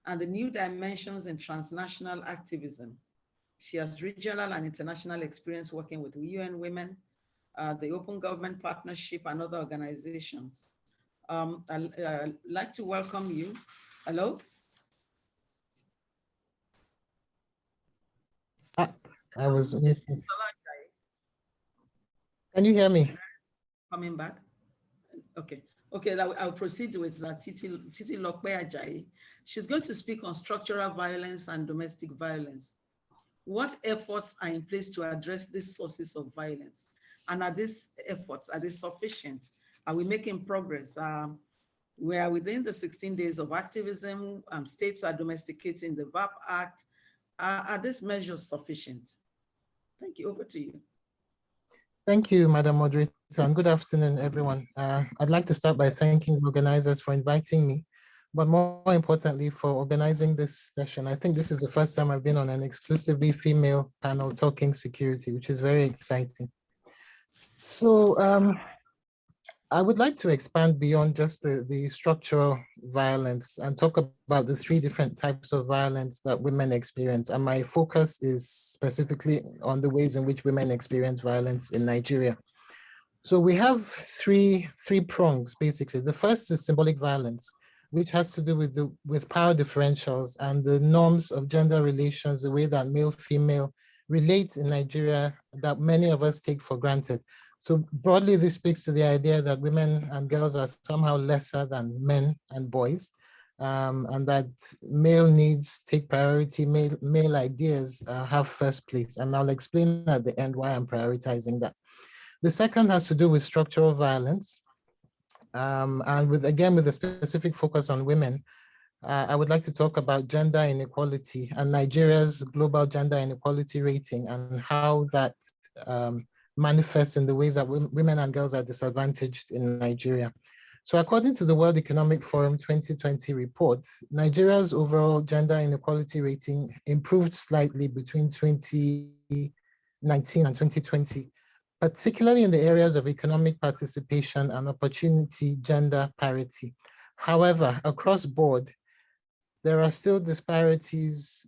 and the new dimensions in transnational activism. She has regional and international experience working with UN Women, the Open Government Partnership, and other organizations. I'd like to welcome you. Hello? I was missing. Can you hear me? Coming back? Okay. Okay, I'll proceed with Titi Lokpe Ajayi. She's going to speak on structural violence and domestic violence. What efforts are in place to address these sources of violence? And are these efforts, are they sufficient? Are we making progress? We are within the 16 days of activism. States are domesticating the VAP Act. Are these measures sufficient? Thank you, over to you. Thank you, Madam Moderator, and good afternoon, everyone. I'd like to start by thanking the organizers for inviting me, but more importantly, for organizing this session. I think this is the first time I've been on an exclusively female panel talking security, which is very exciting. So I would like to expand beyond just the structural violence and talk about the three different types of violence that women experience. And my focus is specifically on the ways in which women experience violence in Nigeria. So we have three prongs, basically. The first is symbolic violence, which has to do with power differentials and the norms of gender relations, the way that male-female relate in Nigeria that many of us take for granted. So broadly, this speaks to the idea that women and girls are somehow lesser than men and boys, and that male needs take priority, male ideas have first place. And I'll explain at the end why I'm prioritizing that. The second has to do with structural violence, and with a specific focus on women. I would like to talk about gender inequality and Nigeria's global gender inequality rating and how that manifests in the ways that women and girls are disadvantaged in Nigeria. So according to the World Economic Forum 2020 report, Nigeria's overall gender inequality rating improved slightly between 2019 and 2020, particularly in the areas of economic participation and opportunity gender parity. However, across board, there are still disparities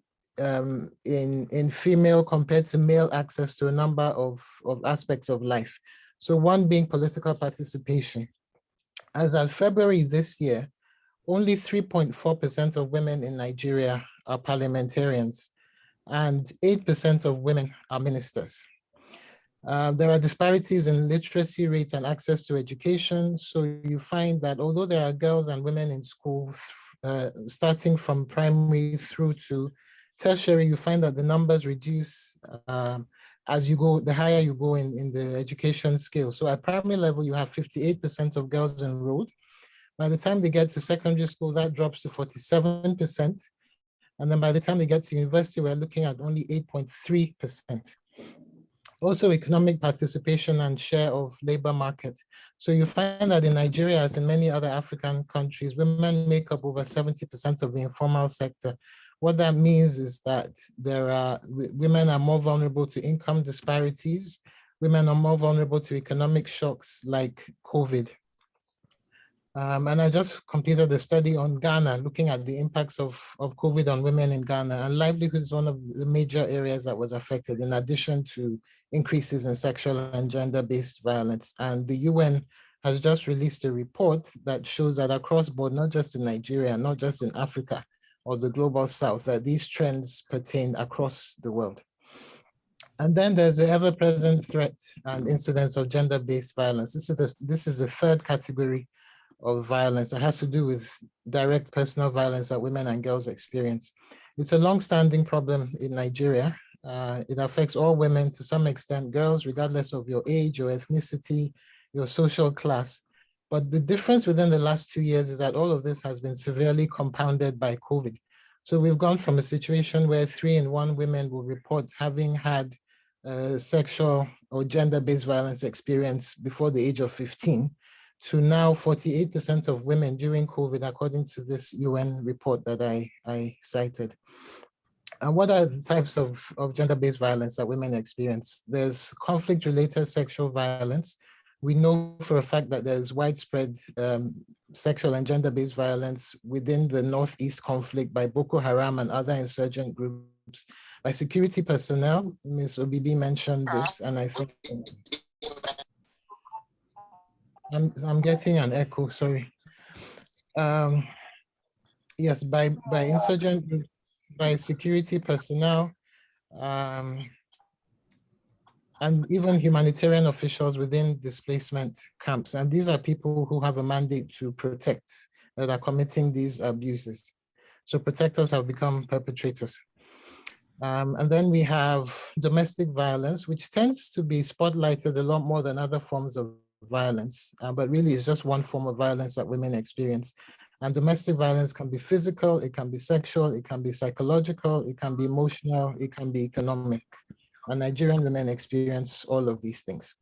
in female compared to male access to a number of aspects of life. So one being political participation. As of February this year, only 3.4% of women in Nigeria are parliamentarians and 8% of women are ministers. There are disparities in literacy rates and access to education. So you find that although there are girls and women in school, starting from primary through to tertiary, you find that the numbers reduce as you go, the higher you go in the education scale. So at primary level, you have 58% of girls enrolled. By the time they get to secondary school, that drops to 47%. And then by the time they get to university, we're looking at only 8.3%. Also, economic participation and share of labor market. So you find that in Nigeria, as in many other African countries, women make up over 70% of the informal sector. What that means is that women are more vulnerable to income disparities. Women are more vulnerable to economic shocks like COVID. And I just completed the study on Ghana, looking at the impacts of COVID on women in Ghana, and livelihood is one of the major areas that was affected, in addition to increases in sexual and gender-based violence. And the UN has just released a report that shows that across board, not just in Nigeria, not just in Africa or the global South, that these trends pertain across the world. And then there's the ever-present threat and incidence of gender-based violence. This is the third category of violence that has to do with direct personal violence that women and girls experience. It's a long-standing problem in Nigeria. It affects all women to some extent, girls, regardless of your age, your ethnicity, your social class. But the difference within the last 2 years is that all of this has been severely compounded by COVID. So we've gone from a situation where 3 in 1 women will report having had sexual or gender-based violence experience before the age of 15, to now 48% of women during COVID, according to this UN report that I cited. And what are the types of gender-based violence that women experience? There's conflict-related sexual violence, We know for a fact that there's widespread sexual and gender-based violence within the Northeast conflict by Boko Haram and other insurgent groups, by security personnel. Ms. Obibi mentioned this, and I think I'm getting an echo, sorry. Yes, by insurgent groups, by security personnel, and even humanitarian officials within displacement camps. And these are people who have a mandate to protect, that are committing these abuses. So protectors have become perpetrators. And then we have domestic violence, which tends to be spotlighted a lot more than other forms of violence, but really it's just one form of violence that women experience. And domestic violence can be physical, it can be sexual, it can be psychological, it can be emotional, it can be economic. And Nigerian women experience all of these things.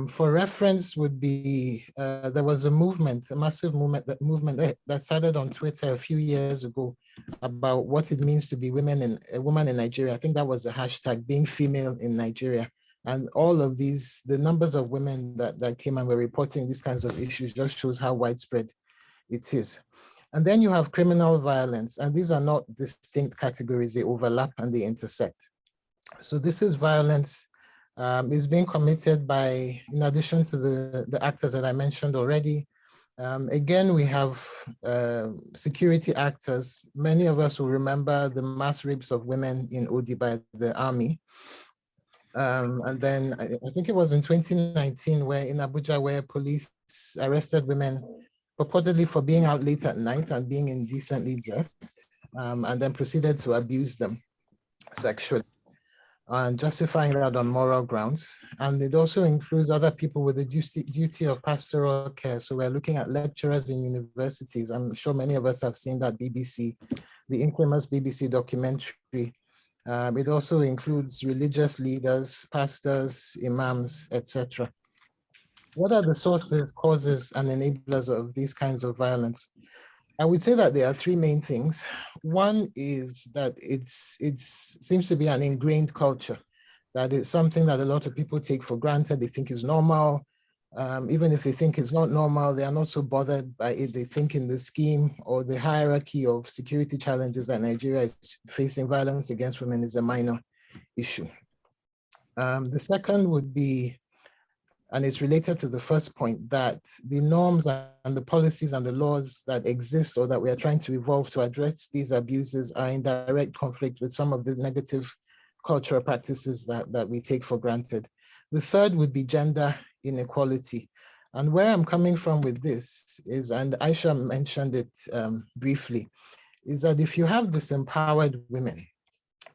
For reference would be, there was a movement, a massive movement that started on Twitter a few years ago about what it means to be a woman in Nigeria. I think that was the hashtag, being female in Nigeria. And all of these, the numbers of women that came and were reporting these kinds of issues just shows how widespread it is. And then you have criminal violence, and these are not distinct categories, they overlap and they intersect. So this is violence is being committed by, in addition to the actors that I mentioned already. Again, we have security actors. Many of us will remember the mass rapes of women in Odi by the army. And then I think it was in 2019 where in Abuja, where police arrested women purportedly for being out late at night and being indecently dressed, and then proceeded to abuse them sexually, and justifying that on moral grounds. And it also includes other people with the duty of pastoral care. So we're looking at lecturers in universities. I'm sure many of us have seen that the infamous BBC documentary. It also includes religious leaders, pastors, imams, etc. What are the sources, causes, and enablers of these kinds of violence? I would say that there are three main things. One is that it seems to be an ingrained culture, that it's something that a lot of people take for granted. They think is normal. Even if they think it's not normal, they are not so bothered by it. They think in the scheme or the hierarchy of security challenges that Nigeria is facing, violence against women is a minor issue. The second would be, and it's related to the first point, that the norms and the policies and the laws that exist or that we are trying to evolve to address these abuses are in direct conflict with some of the negative cultural practices that we take for granted. The third would be gender inequality. And where I'm coming from with this is, and Aisha mentioned it briefly, is that if you have disempowered women,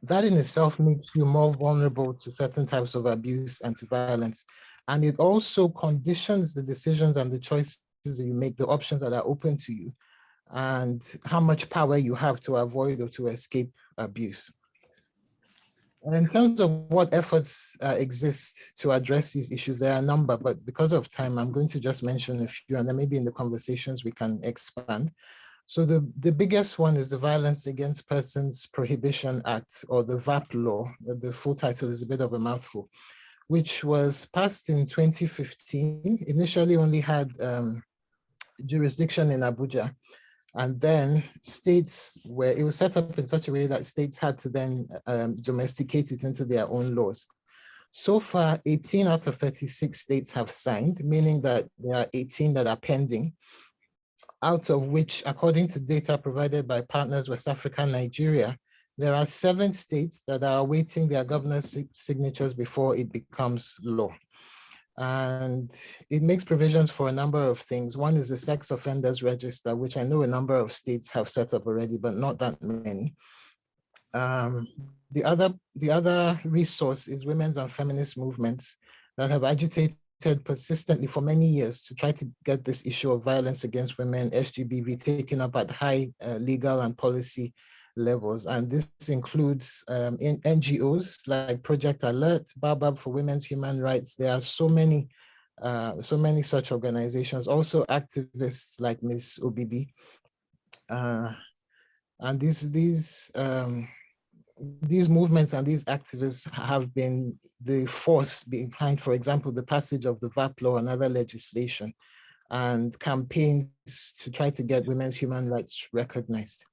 that in itself makes you more vulnerable to certain types of abuse and to violence. And it also conditions the decisions and the choices that you make, the options that are open to you, and how much power you have to avoid or to escape abuse. And in terms of what efforts exist to address these issues, there are a number, but because of time, I'm going to just mention a few, and then maybe in the conversations we can expand. So the biggest one is the Violence Against Persons Prohibition Act, or the VAP law. The full title is a bit of a mouthful, which was passed in 2015, initially only had jurisdiction in Abuja. And then states it was set up in such a way that states had to then domesticate it into their own laws. So far, 18 out of 36 states have signed, meaning that there are 18 that are pending, out of which, according to data provided by Partners West Africa, Nigeria, there are 7 states that are awaiting their governor's signatures before it becomes law. And it makes provisions for a number of things. One is the Sex Offenders Register, which I know a number of states have set up already, but not that many. The other resource is women's and feminist movements that have agitated persistently for many years to try to get this issue of violence against women, SGBV, taken up at high legal and policy levels. And this includes NGOs like Project Alert, Baobab for Women's Human Rights. There are so many such organizations, also activists like Ms. Obibi. And these these movements and these activists have been the force behind, for example, the passage of the VAP law and other legislation, and campaigns to try to get women's human rights recognized.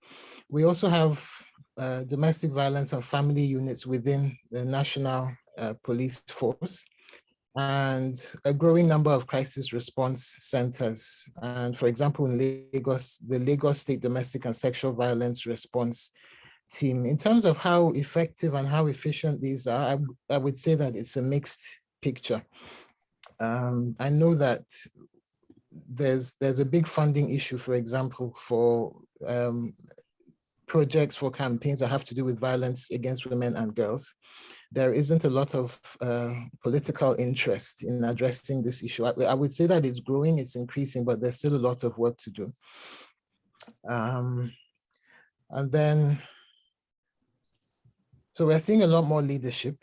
We also have domestic violence and family units within the National Police Force, and a growing number of crisis response centers. And for example, in Lagos, the Lagos State Domestic and Sexual Violence Response Team. In terms of how effective and how efficient these are, I would say that it's a mixed picture. I know that there's a big funding issue, for example, for projects for campaigns that have to do with violence against women and girls. There isn't a lot of political interest in addressing this issue. I would say that it's growing, it's increasing, but there's still a lot of work to do. And then, so we're seeing a lot more leadership,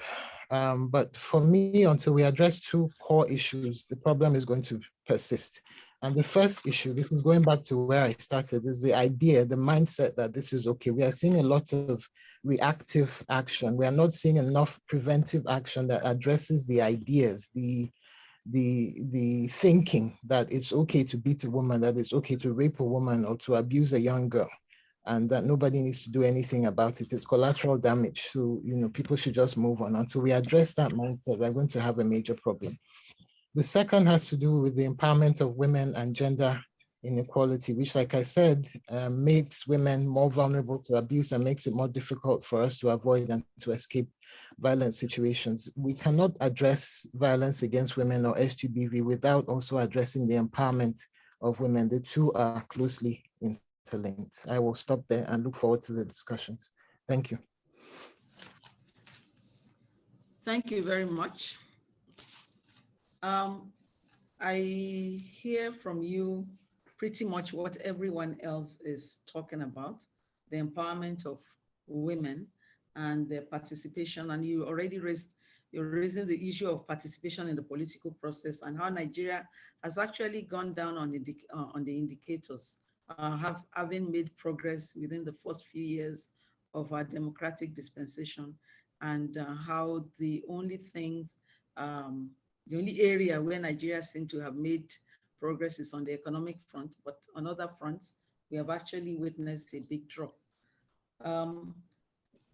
but for me, until we address two core issues, the problem is going to persist. And the first issue, this is going back to where I started, is the idea, the mindset that this is okay. We are seeing a lot of reactive action. We are not seeing enough preventive action that addresses the ideas, the thinking that it's okay to beat a woman, that it's okay to rape a woman or to abuse a young girl, and that nobody needs to do anything about it. It's collateral damage. So, people should just move on. Until we address that mindset, we're going to have a major problem. The second has to do with the empowerment of women and gender inequality, which, like I said, makes women more vulnerable to abuse and makes it more difficult for us to avoid and to escape violent situations. We cannot address violence against women or SGBV without also addressing the empowerment of women. The two are closely interlinked. I will stop there and look forward to the discussions. Thank you. Thank you very much. I hear from you pretty much what everyone else is talking about, the empowerment of women and their participation. And you already you're raising the issue of participation in the political process and how Nigeria has actually gone down on the indicators, having made progress within the first few years of our democratic dispensation, and how the only things, the only area where Nigeria seems to have made progress is on the economic front, but on other fronts, we have actually witnessed a big drop.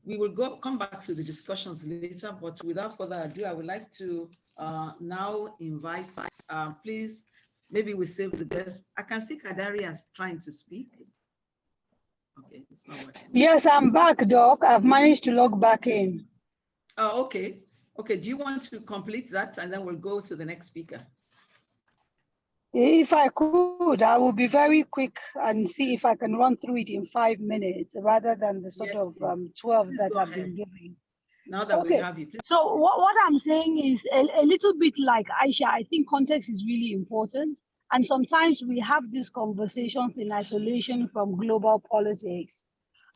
We will come back to the discussions later, but without further ado, I would like to now invite, please, maybe we save the best. I can see Kadari as trying to speak. Okay, it's not working. Yes, I'm back, Doc. I've managed to log back in. Oh, okay. Okay, do you want to complete that and then we'll go to the next speaker? If I could, I will be very quick and see if I can run through it in 5 minutes rather than the sort of 12 please that go I've ahead. been giving. Now that we have you, please. So what I'm saying is a little bit like Aisha, I think context is really important. And sometimes we have these conversations in isolation from global politics.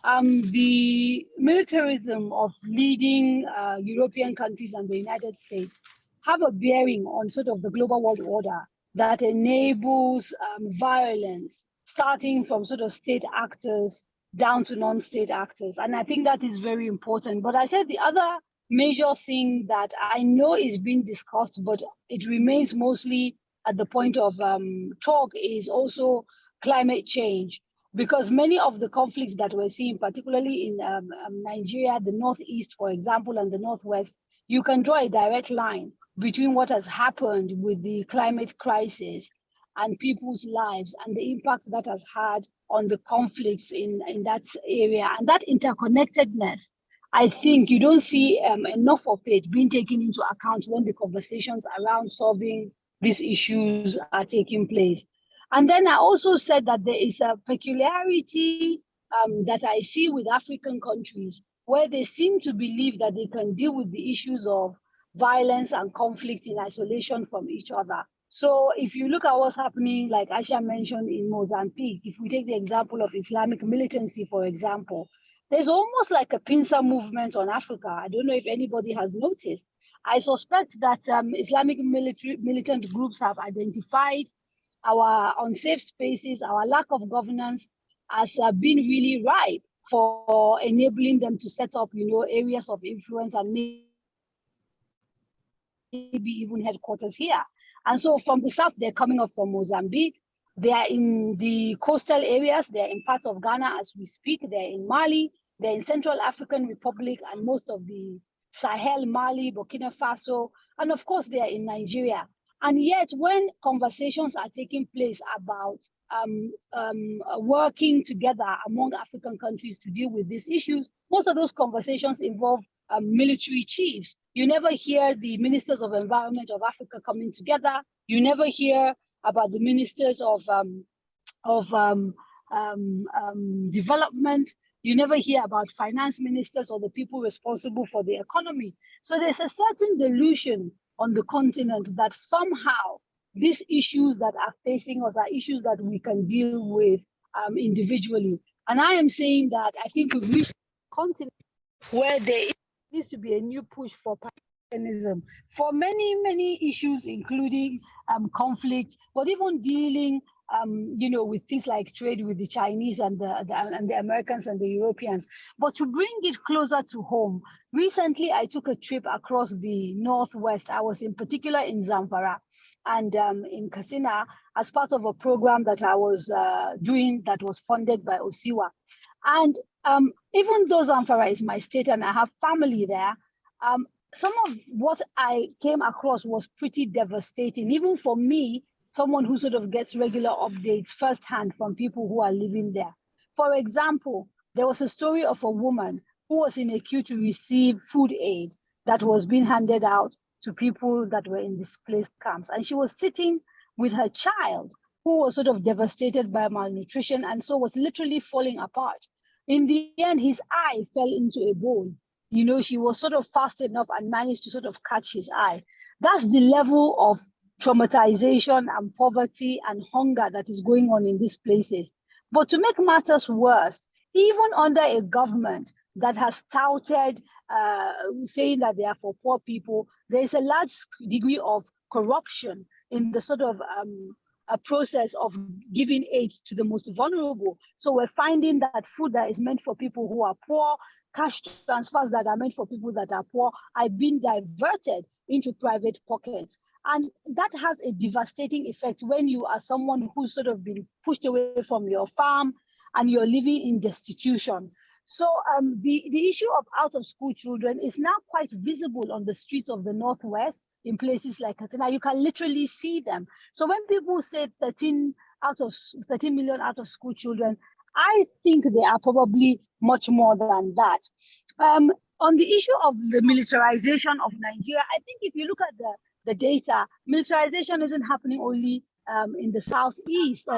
The militarism of leading European countries and the United States have a bearing on sort of the global world order that enables violence, starting from sort of state actors down to non-state actors. And I think that is very important. But I said the other major thing that I know is being discussed, but it remains mostly at the point of talk, is also climate change. Because many of the conflicts that we're seeing, particularly in Nigeria, the Northeast, for example, and the Northwest, you can draw a direct line between what has happened with the climate crisis and people's lives and the impact that has had on the conflicts in that area. And that interconnectedness, I think you don't see enough of it being taken into account when the conversations around solving these issues are taking place. And then I also said that there is a peculiarity that I see with African countries where they seem to believe that they can deal with the issues of violence and conflict in isolation from each other. So if you look at what's happening, like Aisha mentioned in Mozambique, if we take the example of Islamic militancy, for example, there's almost like a pincer movement on Africa. I don't know if anybody has noticed. I suspect that Islamic militant groups have identified our unsafe spaces, our lack of governance as being really ripe for enabling them to set up, areas of influence and maybe even headquarters here. And so from the south, they're coming up from Mozambique. They are in the coastal areas. They're in parts of Ghana as we speak. They're in Mali. They're in Central African Republic and most of the Sahel, Mali, Burkina Faso, and of course, they are in Nigeria. And yet, when conversations are taking place about working together among African countries to deal with these issues, most of those conversations involve military chiefs. You never hear the ministers of environment of Africa coming together. You never hear about the ministers of development. You never hear about finance ministers or the people responsible for the economy. So there's a certain delusion on the continent that somehow these issues that are facing us are issues that we can deal with individually. And I am saying that I think we've reached a continent where there needs to be a new push for mechanism for many, many issues, including conflict, but even dealing with things like trade with the Chinese and the Americans and the Europeans. But to bring it closer to home, recently I took a trip across the Northwest. I was in particular in Zamfara and in Katsina as part of a program that I was doing that was funded by Osiwa. And even though Zamfara is my state and I have family there, some of what I came across was pretty devastating, even for me, someone who sort of gets regular updates firsthand from people who are living there. For example, there was a story of a woman who was in a queue to receive food aid that was being handed out to people that were in displaced camps. And she was sitting with her child who was sort of devastated by malnutrition and so was literally falling apart. In the end, his eye fell into a bowl. She was sort of fast enough and managed to sort of catch his eye. That's the level of traumatization and poverty and hunger that is going on in these places. But to make matters worse, even under a government that has touted saying that they are for poor people, there is a large degree of corruption in the sort of a process of giving aid to the most vulnerable. So we're finding that food that is meant for people who are poor, cash transfers that are meant for people that are poor are being diverted into private pockets. And that has a devastating effect when you are someone who's sort of been pushed away from your farm and you're living in destitution. So the issue of out-of-school children is now quite visible on the streets of the Northwest in places like Katsina. You can literally see them. So when people say 13 million out-of-school children, I think they are probably much more than that. On the issue of the militarization of Nigeria, I think if you look at the data, militarization isn't happening only in the Southeast,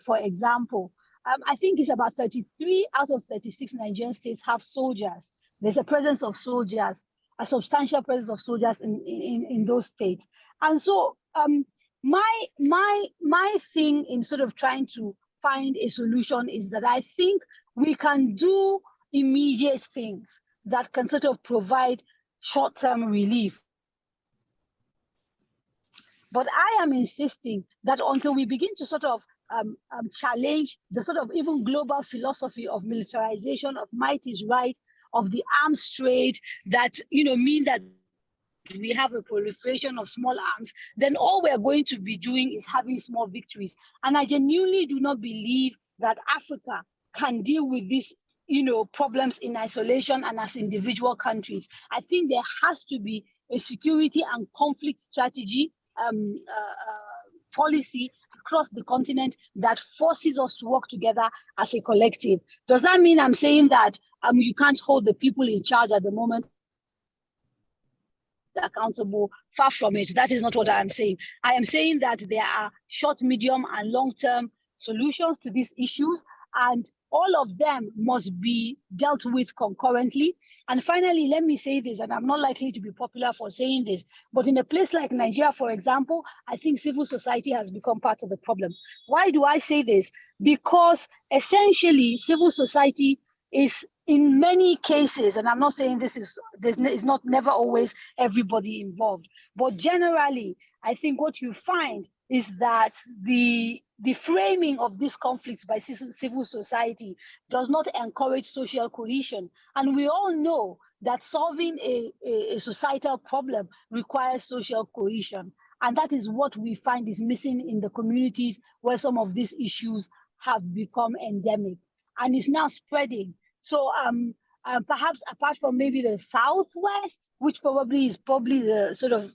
for example. I think it's about 33 out of 36 Nigerian states have soldiers. There's a presence of soldiers, a substantial presence of soldiers in those states. And so my thing in sort of trying to find a solution is that I think we can do immediate things that can sort of provide short-term relief. But I am insisting that until we begin to sort of challenge the sort of even global philosophy of militarization, of might is right, of the arms trade that mean that we have a proliferation of small arms, then all we're going to be doing is having small victories. And I genuinely do not believe that Africa can deal with these problems in isolation and as individual countries. I think there has to be a security and conflict strategy policy across the continent that forces us to work together as a collective. Does that mean I'm saying that you can't hold the people in charge at the moment accountable? Far from it. That is not what I am saying. I am saying that there are short, medium, and long-term solutions to these issues, and all of them must be dealt with concurrently. And finally, let me say this, and I'm not likely to be popular for saying this, but in a place like Nigeria, for example, I think civil society has become part of the problem. Why do I say this? Because essentially, civil society is in many cases, and I'm not saying this is not never always everybody involved, but generally, I think what you find is that the the framing of these conflicts by civil society does not encourage social cohesion. And we all know that solving a societal problem requires social cohesion. And that is what we find is missing in the communities where some of these issues have become endemic and is now spreading. So perhaps apart from maybe the Southwest, which probably is the sort of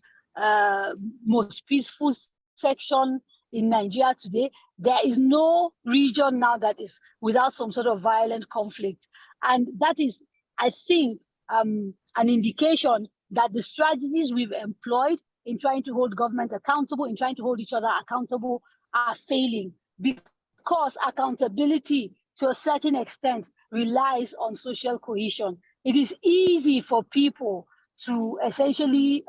most peaceful section in Nigeria today, there is no region now that is without some sort of violent conflict. And that is, I think, an indication that the strategies we've employed in trying to hold government accountable, in trying to hold each other accountable, are failing, because accountability to a certain extent relies on social cohesion. It is easy for people to essentially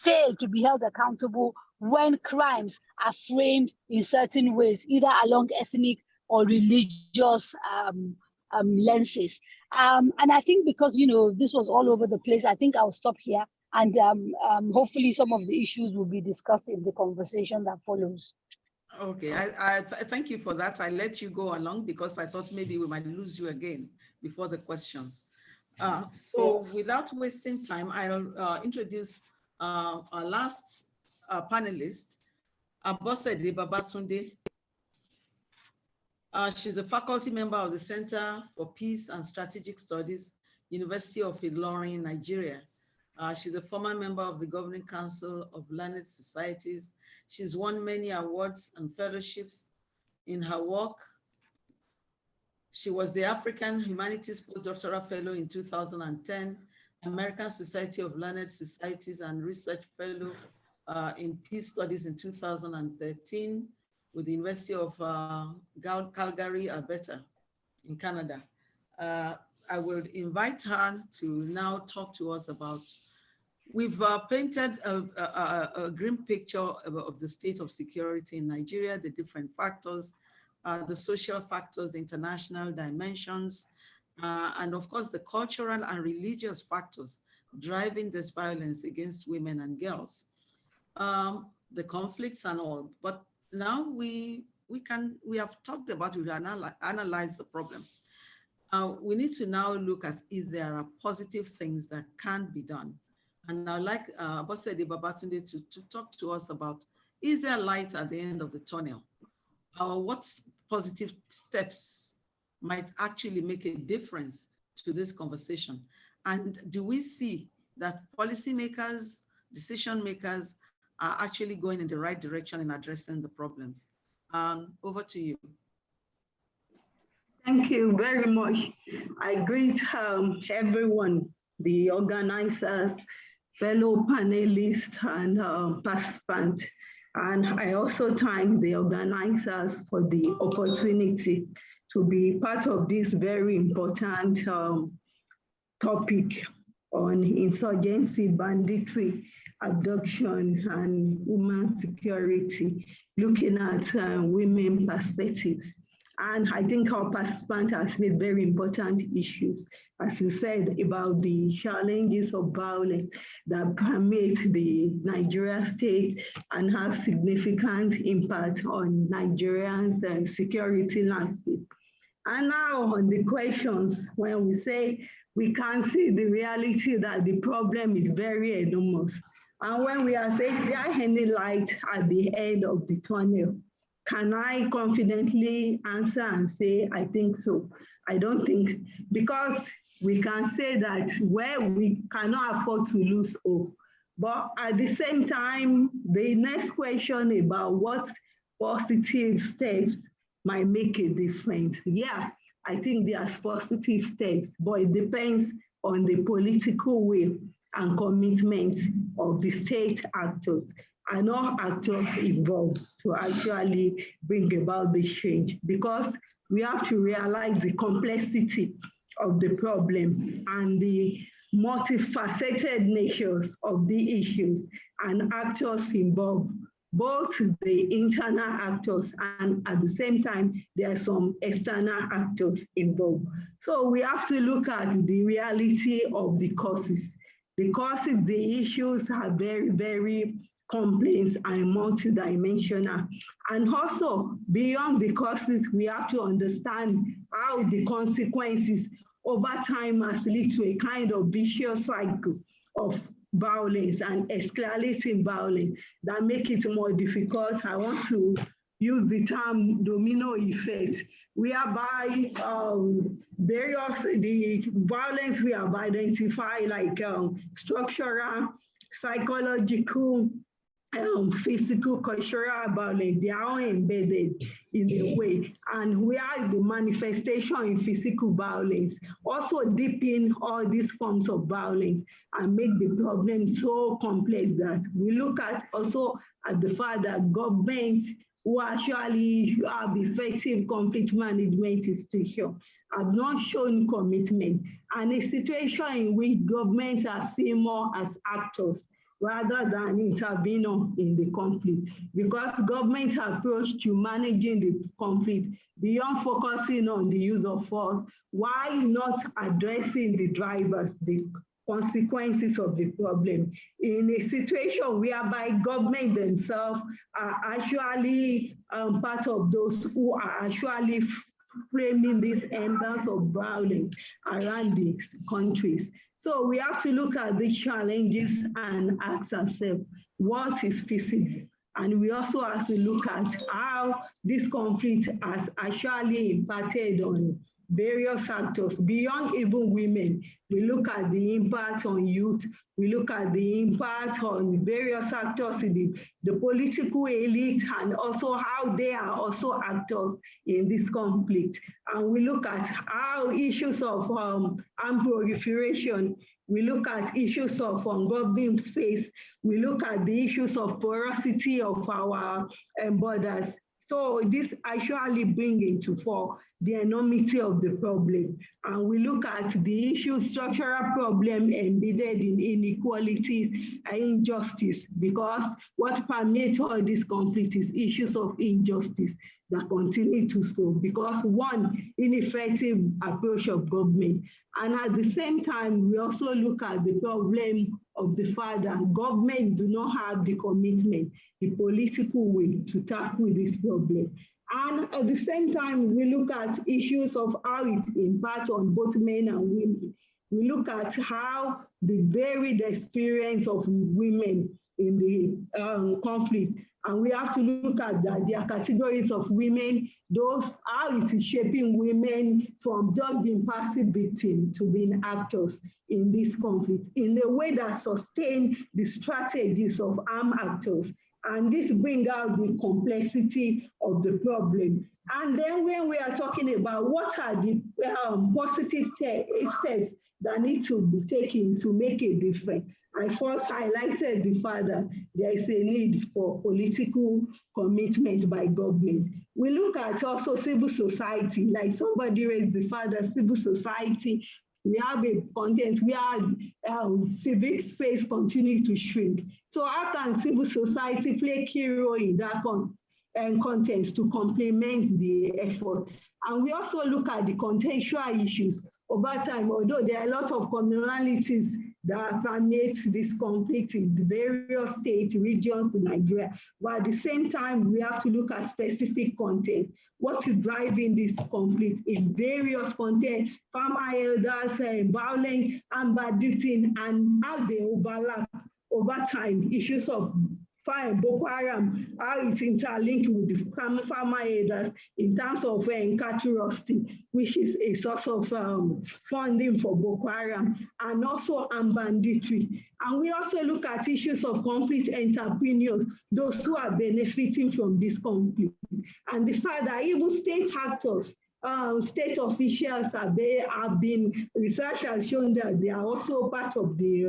fail to be held accountable when crimes are framed in certain ways, either along ethnic or religious lenses. And I think because, this was all over the place, I think I'll stop here. And hopefully some of the issues will be discussed in the conversation that follows. Okay, I thank you for that. I let you go along because I thought maybe we might lose you again before the questions. So without wasting time, I'll introduce our last panelist, Abosede Babatunde. She's a faculty member of the Center for Peace and Strategic Studies, University of Ilorin, Nigeria. She's a former member of the Governing Council of Learned Societies. She's won many awards and fellowships in her work. She was the African Humanities Postdoctoral Fellow in 2010, American Society of Learned Societies and Research Fellow in Peace Studies in 2013 with the University of Calgary, Alberta in Canada. I will invite her to now talk to us about, we've painted a grim picture of the state of security in Nigeria, the different factors, the social factors, the international dimensions, and of course the cultural and religious factors driving this violence against women and girls, the conflicts and all. But now we have talked about it, we analyzed the problem. We need to now look at if there are positive things that can be done. And I'd like Abosede Babatunde to talk to us about, is there light at the end of the tunnel? What positive steps might actually make a difference to this conversation? And do we see that policymakers, decision makers are actually going in the right direction in addressing the problems? Over to you. Thank you very much. I greet everyone, the organizers, fellow panelists, and participants. And I also thank the organizers for the opportunity to be part of this very important topic on insurgency, banditry, abduction, and women's security, looking at women perspectives. And I think our participant has made very important issues, as you said, about the challenges of violence that permeate the Nigeria state and have significant impact on Nigerians' security landscape. And now on the questions, when we say we can see the reality that the problem is very enormous. And when we are saying there are any light at the end of the tunnel, can I confidently answer and say, I think so? I don't think, because we can say that where we cannot afford to lose hope. But at the same time, the next question about what positive steps might make a difference. Yeah, I think there's positive steps, but it depends on the political will and commitment of the state actors and all actors involved to actually bring about this change, because we have to realize the complexity of the problem and the multifaceted natures of the issues and actors involved, both the internal actors and at the same time, there are some external actors involved. So we have to look at the reality of the causes. The causes, the issues are very, very complaints are multidimensional. And also, beyond the causes, we have to understand how the consequences over time has led to a kind of vicious cycle of violence and escalating violence that make it more difficult. I want to use the term domino effect, whereby the violence we have identified, like structural, psychological, physical, cultural violence, they are all embedded in a way. And we are the manifestation in physical violence, also deepen all these forms of violence and make the problem so complex that we look at also at the fact that government who actually have effective conflict management institutions have not shown commitment, and a situation in which government are seen more as actors rather than intervener in the conflict, because government approach to managing the conflict beyond focusing on the use of force, while not addressing the drivers, the consequences of the problem. In a situation whereby government themselves are actually part of those who are actually framing these embers of violence around these countries. So we have to look at the challenges and ask ourselves, what is feasible? And we also have to look at how this conflict has actually impacted on various actors beyond even women. We look at the impact on youth. We look at the impact on various actors in the political elite, and also how they are also actors in this conflict. And we look at how issues of armed proliferation, we look at issues of ungoverned space, we look at the issues of porosity of our borders. So this actually brings into fore the enormity of the problem. And we look at the issue, structural problem embedded in inequalities and injustice, because what permeates all this conflict is issues of injustice that continue to solve, because one, ineffective approach of government. And at the same time, we also look at the problem of the fact that government do not have the commitment, the political will to tackle this problem. And at the same time, we look at issues of how it impacts on both men and women. We look at how the varied experience of women in the conflict, and we have to look at their categories of women, those how it is shaping women from just being passive victims to being actors in this conflict in a way that sustain the strategies of armed actors. And this brings out the complexity of the problem. And then when we are talking about what are the positive steps that need to be taken to make a difference, I first highlighted the fact that there is a need for political commitment by government. We look at also civil society, like somebody raised the fact that civil society, we have a content where civic space continues to shrink. So how can civil society play a key role in that context to complement the effort? And we also look at the contextual issues over time, although there are a lot of commonalities that permeate this conflict in the various states, regions in Nigeria. But at the same time, we have to look at specific content. What is driving this conflict in various content, farmer elders, violence, and banditry, and how they overlap over time, issues of Boko Haram, how it's interlinked with the farmer elders in terms of cattle roasting, which is a source of funding for Boko Haram, and also banditry. And we also look at issues of conflict entrepreneurs, those who are benefiting from this conflict, and the fact that even state actors, state officials have been, research has shown that they are also part of the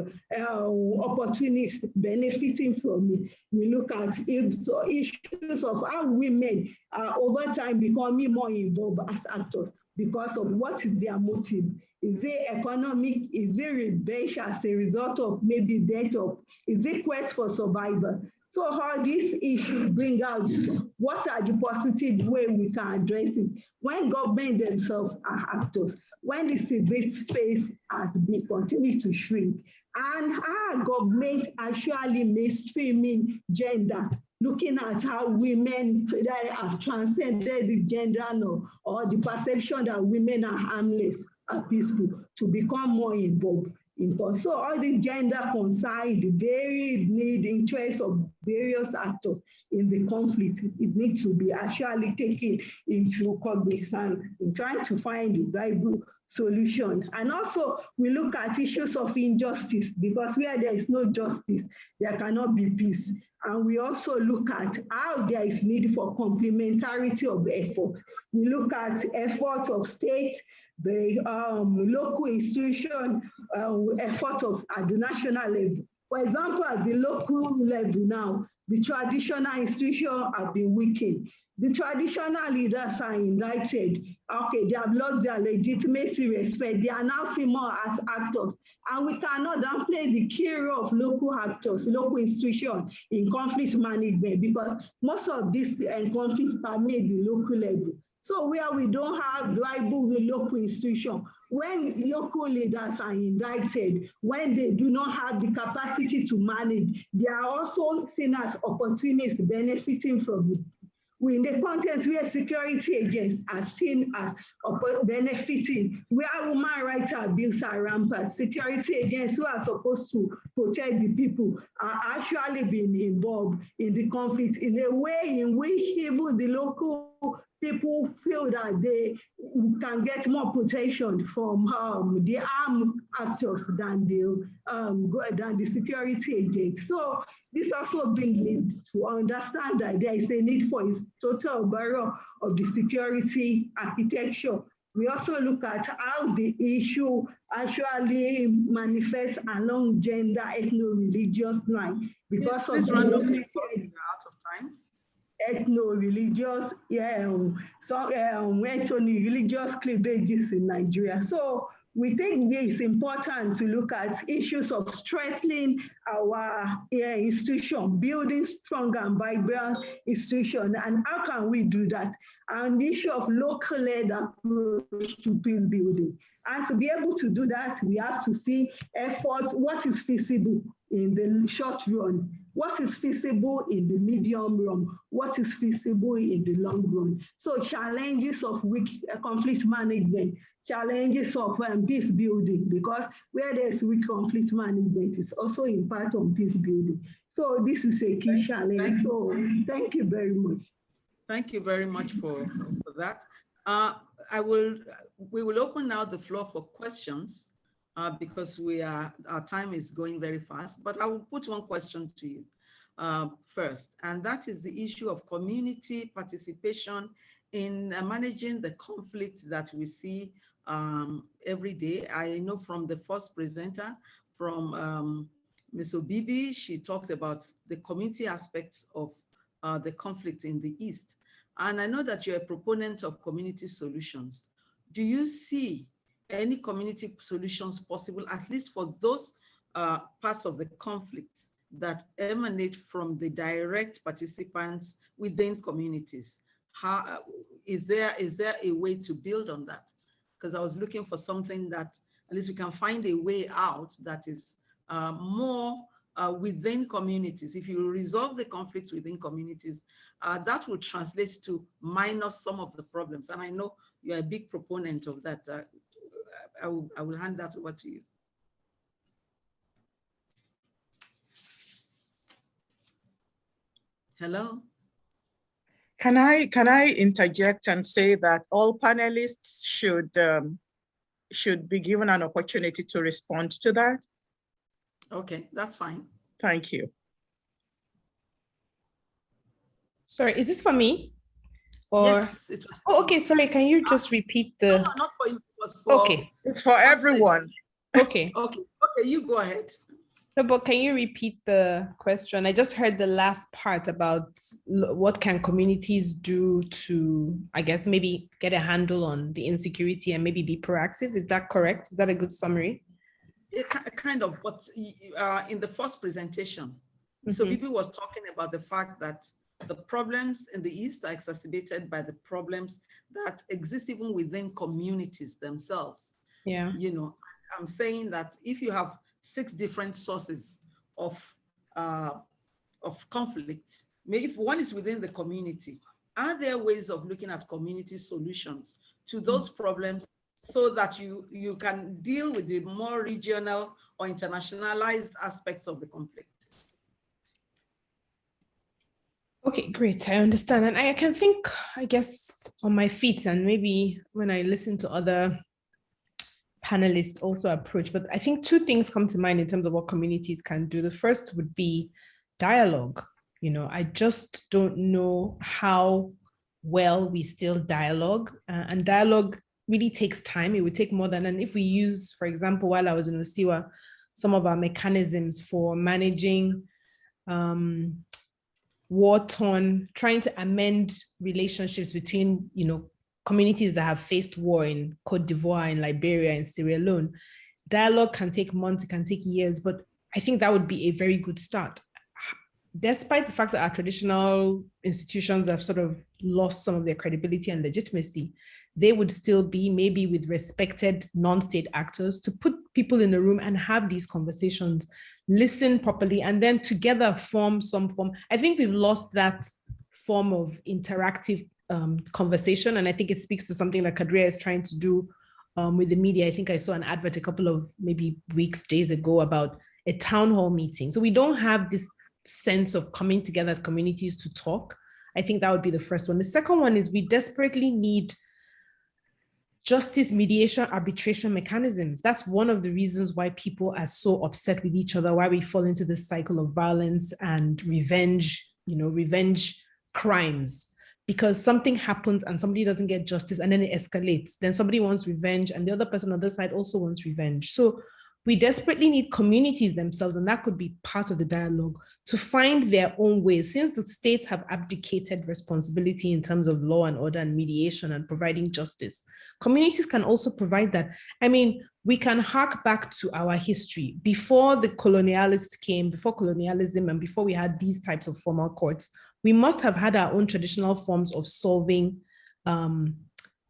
opportunities benefiting from it. We look at issues of how women are over time becoming more involved as actors, because of what is their motive. Is it economic? Is it revenge as a result of maybe death? Or is it quest for survival? So all these issues bring out what are the positive way we can address it. When government themselves are actors, when the civil space has been continued to shrink, and our government actually mainstreaming gender, looking at how women that have transcended the gender or the perception that women are harmless, are peaceful, to become more involved. So all the gender concern, the varied need, interests of various actors in the conflict, it needs to be actually taken into cognizance in trying to find the viable solution. And also we look at issues of injustice, because where there is no justice, there cannot be peace. And we also look at how there is need for complementarity of effort. We look at effort of state, the local institution, effort at the national level. For example, at the local level now, the traditional institutions have been weakened. The traditional leaders are indicted. Okay, they have lost their legitimacy, respect. They are now seen more as actors. And we cannot downplay the key role of local actors, local institutions in conflict management, because most of these conflicts permeate the local level. So where we don't have viable local institutions, when local leaders are indicted, when they do not have the capacity to manage, they are also seen as opportunists benefiting from it. In the context where security agents are seen as benefiting, where human rights abuse are rampant, security agents who are supposed to protect the people are actually being involved in the conflict in a way in which even the local people feel that they can get more protection from the armed actors than the security agents. So this also brings me to understand that there is a need for a total overhaul of the security architecture. We also look at how the issue actually manifests along gender, ethno-religious line, because of randomly thoughts you're out of time. Ethno-religious, ethno-religious cleavages in Nigeria. So we think it is important to look at issues of strengthening our institution, building strong and vibrant institution, and how can we do that? And the issue of local-led approach to peace building. And to be able to do that, we have to see effort, what is feasible in the short run, what is feasible in the medium run, what is feasible in the long run. So challenges of weak conflict management, challenges of peace building, because where there's weak conflict management is also in part of peace building. So this is a key challenge. So thank you very much. Thank you very much for that. We will open now the floor for questions because our time is going very fast, but I will put one question to you first, and that is the issue of community participation in managing the conflict that we see every day. I know from the first presenter, from Ms. Obibi, she talked about the community aspects of the conflict in the East. And I know that you're a proponent of community solutions. Do you see any community solutions possible, at least for those parts of the conflicts that emanate from the direct participants within communities? How is there a way to build on that? Because I was looking for something that at least we can find a way out that is more within communities. If you resolve the conflicts within communities, that will translate to minus some of the problems. And I know you're a big proponent of that. I will hand that over to you. Hello? Can I interject and say that all panelists should be given an opportunity to respond to that? Okay, that's fine. Thank you. Sorry, is this for me? Or... Yes, it was. Oh, okay, sorry, can you just repeat the... No, not for you, it was for... Okay. It's for everyone. Okay. Okay, you go ahead. No, but can you repeat the question? I just heard the last part about what can communities do to, I guess, maybe get a handle on the insecurity and maybe be proactive. Is that correct? Is that a good summary? Kind of, but in the first presentation, so people was talking about the fact that the problems in the East are exacerbated by the problems that exist even within communities themselves. Yeah. You know, I'm saying that if you have 6 different sources of conflict, maybe if one is within the community, are there ways of looking at community solutions to those problems so that you can deal with the more regional or internationalized aspects of the conflict? Okay, great. I understand. And I can think, I guess, on my feet, and maybe when I listen to other panelists also approach, but I think 2 things come to mind in terms of what communities can do. The first would be dialogue. You know, I just don't know how well we still dialogue, and dialogue really takes time. It would take more than, and if we use, for example, while I was in Osiwa, some of our mechanisms for managing war-torn, trying to amend relationships between, you know, communities that have faced war in Cote d'Ivoire, in Liberia, in Sierra Leone. Dialogue can take months, it can take years, but I think that would be a very good start. Despite the fact that our traditional institutions have sort of lost some of their credibility and legitimacy, they would still be, maybe with respected non-state actors, to put people in a room and have these conversations, listen properly, and then together form some form. I think we've lost that form of interactive conversation, and I think it speaks to something that Kadria is trying to do with the media. I think I saw an advert a couple of maybe days ago about a town hall meeting. So we don't have this sense of coming together as communities to talk. I think that would be the first one. The second one is we desperately need justice, mediation, arbitration mechanisms. That's one of the reasons why people are so upset with each other, why we fall into this cycle of violence and revenge, you know, revenge crimes. Because something happens and somebody doesn't get justice and then it escalates. Then somebody wants revenge and the other person on the other side also wants revenge. So we desperately need communities themselves, and that could be part of the dialogue, to find their own ways. Since the states have abdicated responsibility in terms of law and order and mediation and providing justice, communities can also provide that. I mean, we can hark back to our history. Before the colonialists came, before colonialism, and before we had these types of formal courts, we must have had our own traditional forms of solving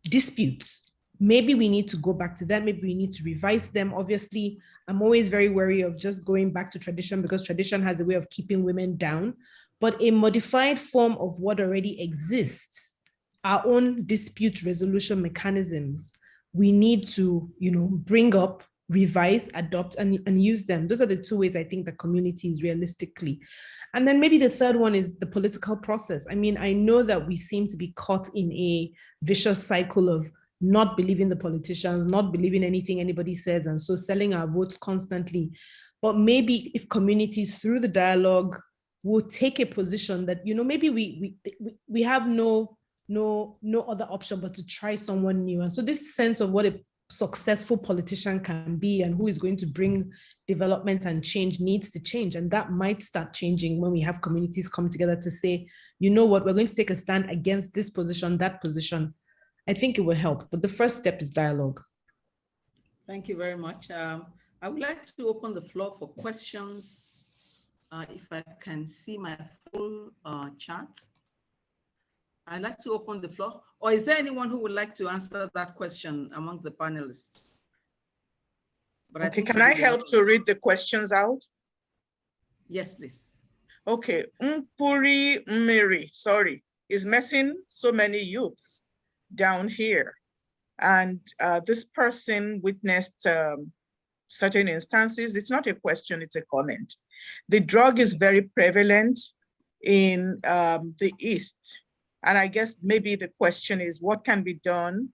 disputes. Maybe we need to go back to that. Maybe we need to revise them. Obviously, I'm always very wary of just going back to tradition, because tradition has a way of keeping women down. But a modified form of what already exists, our own dispute resolution mechanisms, we need to, you know, bring up, revise, adopt, and use them. Those are the 2 ways I think that communities realistically. And then maybe the third one is the political process. I mean, I know that we seem to be caught in a vicious cycle of not believing the politicians, not believing anything anybody says, and so selling our votes constantly. But maybe if communities through the dialogue will take a position that, you know, maybe we have no other option but to try someone new. And so this sense of what a successful politician can be and who is going to bring development and change needs to change. And that might start changing when we have communities come together to say, you know what, we're going to take a stand against this position, that position. I think it will help, but the first step is dialogue. Thank you very much. I would like to open the floor for questions. If I can see my full chat. I'd like to open the floor. Or is there anyone who would like to answer that question among the panelists? But okay, can I help to read the questions out? Yes, please. Okay, Mpuri Mary, sorry, is messing so many youths down here. And this person witnessed certain instances. It's not a question, it's a comment. The drug is very prevalent in the East. And I guess maybe the question is what can be done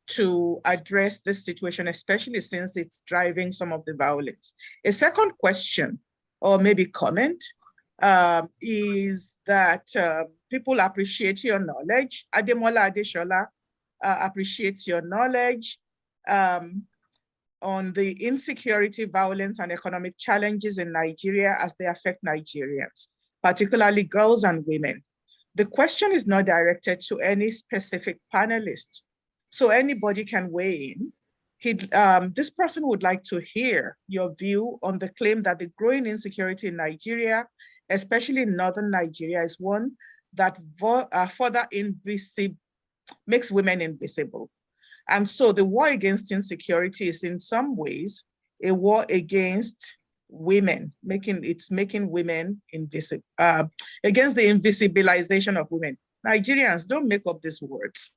to address this situation, especially since it's driving some of the violence. A second question, or maybe comment, is that people appreciate your knowledge. Ademola Adeshola appreciates your knowledge. on the insecurity, violence, and economic challenges in Nigeria as they affect Nigerians, particularly girls and women. The question is not directed to any specific panelist, so anybody can weigh in. This person would like to hear your view on the claim that the growing insecurity in Nigeria, especially in northern Nigeria, is one that further makes women invisible. And so the war against insecurity is in some ways a war against women, making women invisible, against the invisibilization of women. Nigerians, don't make up these words.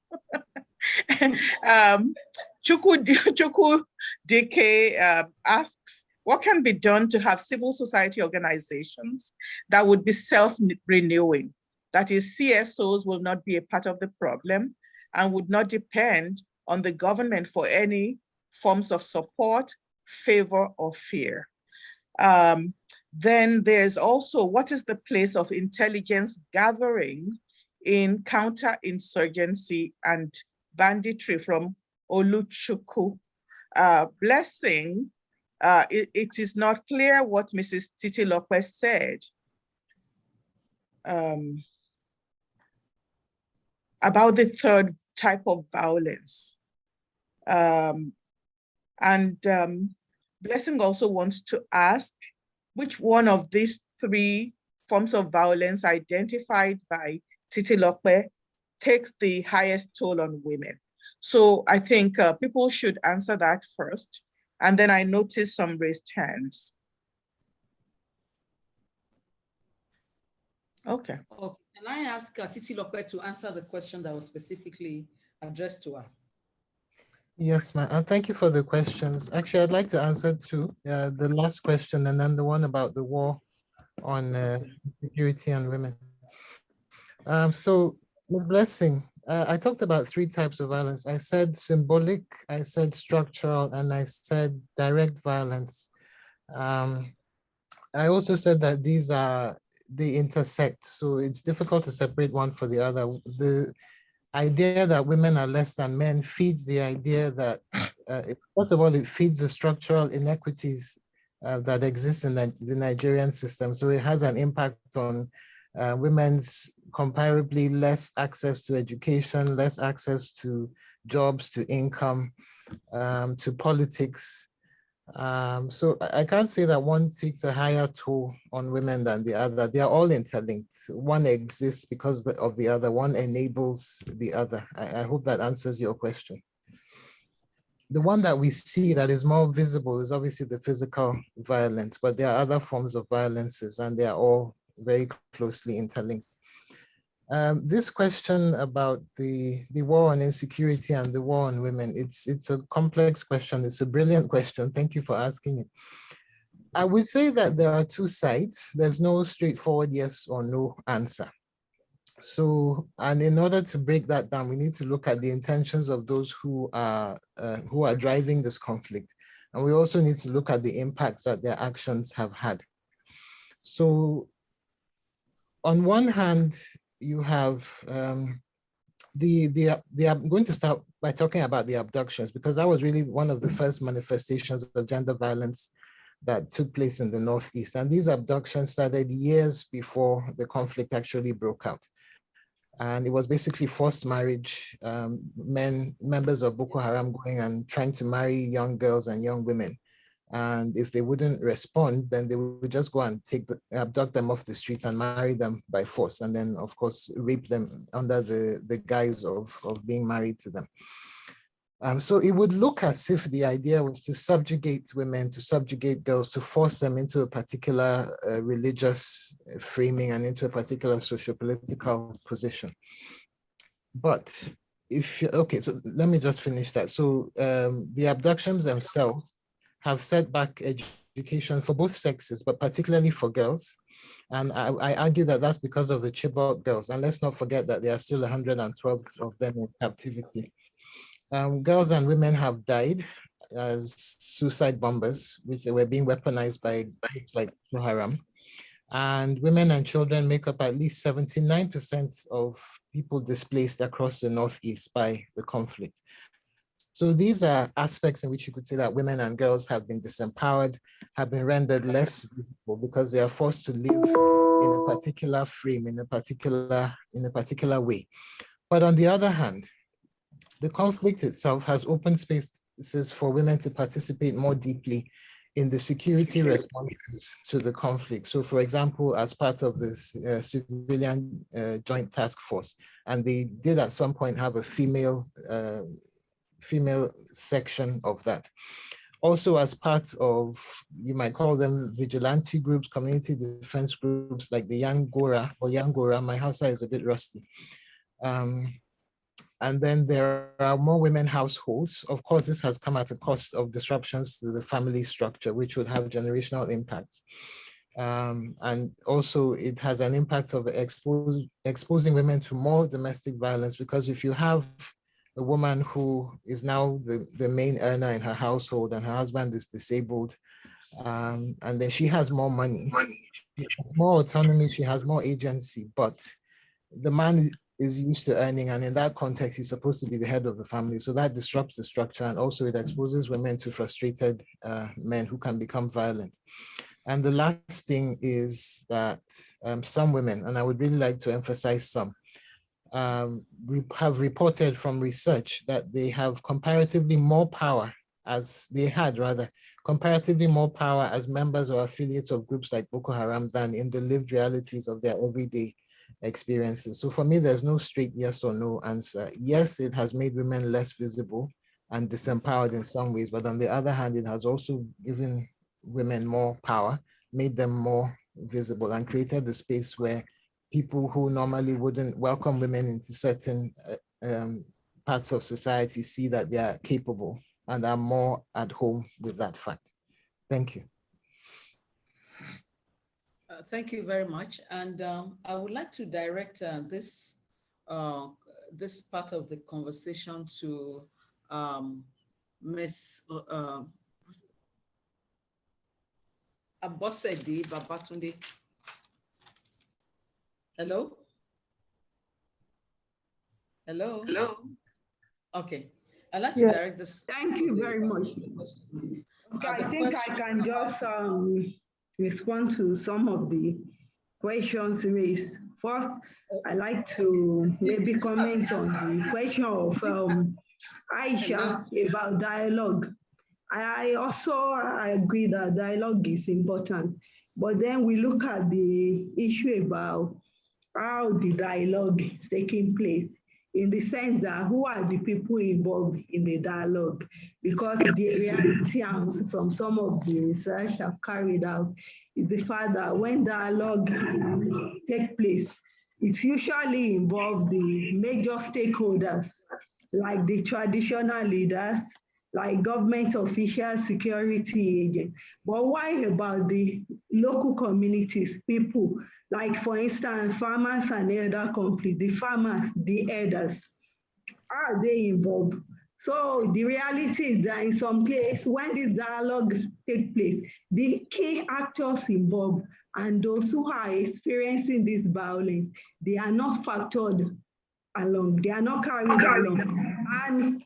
Chukwu DK asks, what can be done to have civil society organizations that would be self-renewing? That is, CSOs will not be a part of the problem and would not depend on the government for any forms of support, favor, or fear. Then there's also, what is the place of intelligence gathering in counterinsurgency and banditry from Oluchukwu? Blessing, it is not clear what Mrs. Titi Lopez said about the third type of violence. Blessing also wants to ask which one of these three forms of violence identified by Titi Lopez takes the highest toll on women. So I think people should answer that first. And then I noticed some raised hands. Okay. Okay. Can I ask Titi Lopez to answer the question that was specifically addressed to her? Yes, ma'am. And thank you for the questions. Actually, I'd like to answer two, the last question and then the one about the war on security and women. So, Ms. Blessing, I talked about three types of violence. I said symbolic, I said structural, and I said direct violence. I also said that they intersect, so it's difficult to separate one from the other. The idea that women are less than men feeds the idea that, first of all, it feeds the structural inequities that exist in the Nigerian system. So it has an impact on women's comparably less access to education, less access to jobs, to income, to politics. So I can't say that one takes a higher toll on women than the other. They are all interlinked. One exists because of the other. One enables the other. I hope that answers your question. The one that we see that is more visible is obviously the physical violence, but there are other forms of violences and they are all very closely interlinked. This question about the war on insecurity and the war on women, it's a complex question. It's a brilliant question. Thank you for asking it. I would say that there are two sides. There's no straightforward yes or no answer. So, and in order to break that down, we need to look at the intentions of those who are driving this conflict. And we also need to look at the impacts that their actions have had. So on one hand, you have I'm going to start by talking about the abductions, because that was really one of the first manifestations of gender violence that took place in the Northeast. And these abductions started years before the conflict actually broke out. And it was basically forced marriage, members of Boko Haram going and trying to marry young girls and young women. And if they wouldn't respond, then they would just go and abduct them off the streets and marry them by force. And then, of course, rape them under the guise of being married to them. So it would look as if the idea was to subjugate women, to subjugate girls, to force them into a particular religious framing and into a particular sociopolitical position. But okay, so let me just finish that. So the abductions themselves have set back education for both sexes, but particularly for girls. And I argue that that's because of the Chibok girls. And let's not forget that there are still 112 of them in captivity. Girls and women have died as suicide bombers, which were being weaponized by groups like Boko Haram. And women and children make up at least 79% of people displaced across the Northeast by the conflict. So these are aspects in which you could say that women and girls have been disempowered, have been rendered less visible because they are forced to live in a particular frame, in a particular way. But on the other hand, the conflict itself has opened spaces for women to participate more deeply in the security responses to the conflict. So for example, as part of this civilian joint task force, and they did at some point have a female section of that. Also as part of, you might call them vigilante groups, community defense groups like the Yangora, my Hausa is a bit rusty. And then there are more women households. Of course, this has come at a cost of disruptions to the family structure, which would have generational impacts. And also it has an impact of exposing women to more domestic violence, because if you have a woman who is now the main earner in her household and her husband is disabled, and then she has more money, more autonomy, she has more agency, but the man is used to earning, and in that context, he's supposed to be the head of the family. So that disrupts the structure, and also it exposes women to frustrated men who can become violent. And the last thing is that some women, and I would really like to emphasize some, have reported from research that they have comparatively more power comparatively more power as members or affiliates of groups like Boko Haram than in the lived realities of their everyday experiences. So for me, there's no straight yes or no answer. Yes, it has made women less visible and disempowered in some ways, but on the other hand, it has also given women more power, made them more visible, and created the space where people who normally wouldn't welcome women into certain parts of society see that they are capable and are more at home with that fact. Thank you. Thank you very much. And I would like to direct this part of the conversation to Ms. Abosede Babatunde. Hello? Hello? Hello? Okay. I'd like to direct this. Thank you very much. Okay, I think I can just respond to some of the questions raised. First, I'd like to maybe comment on the question of Aisha about dialogue. I also agree that dialogue is important, but then we look at the issue about how the dialogue is taking place, in the sense that who are the people involved in the dialogue? Because the reality from some of the research I've carried out is the fact that when dialogue takes place, it usually involves the major stakeholders, like the traditional leaders, like government officials, security agents. But why about the local communities, people? Like, for instance, farmers and elder conflict, the farmers, the elders, are they involved? So the reality is that in some cases, when this dialogue takes place, the key actors involved and those who are experiencing this violence, they are not factored along, they are not carried along. And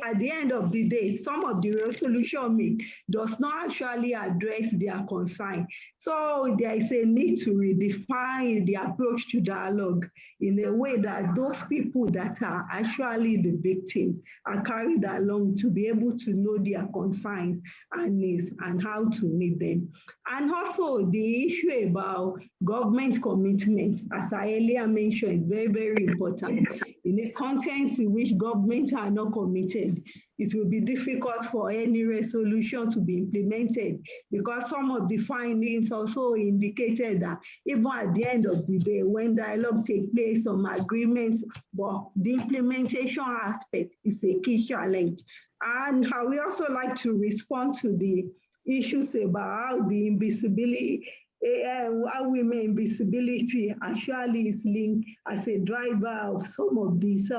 at the end of the day, some of the resolution made does not actually address their concern. So there is a need to redefine the approach to dialogue in a way that those people that are actually the victims are carried along to be able to know their concerns and needs and how to meet them. And also the issue about government commitment, as I earlier mentioned, is very, very important. In a context in which governments are not committed, it will be difficult for any resolution to be implemented, because some of the findings also indicated that even at the end of the day, when dialogue takes place, some agreements, but the implementation aspect is a key challenge. And I would also like to respond to the issues about how the invisibility, how women invisibility actually is linked as a driver of some of these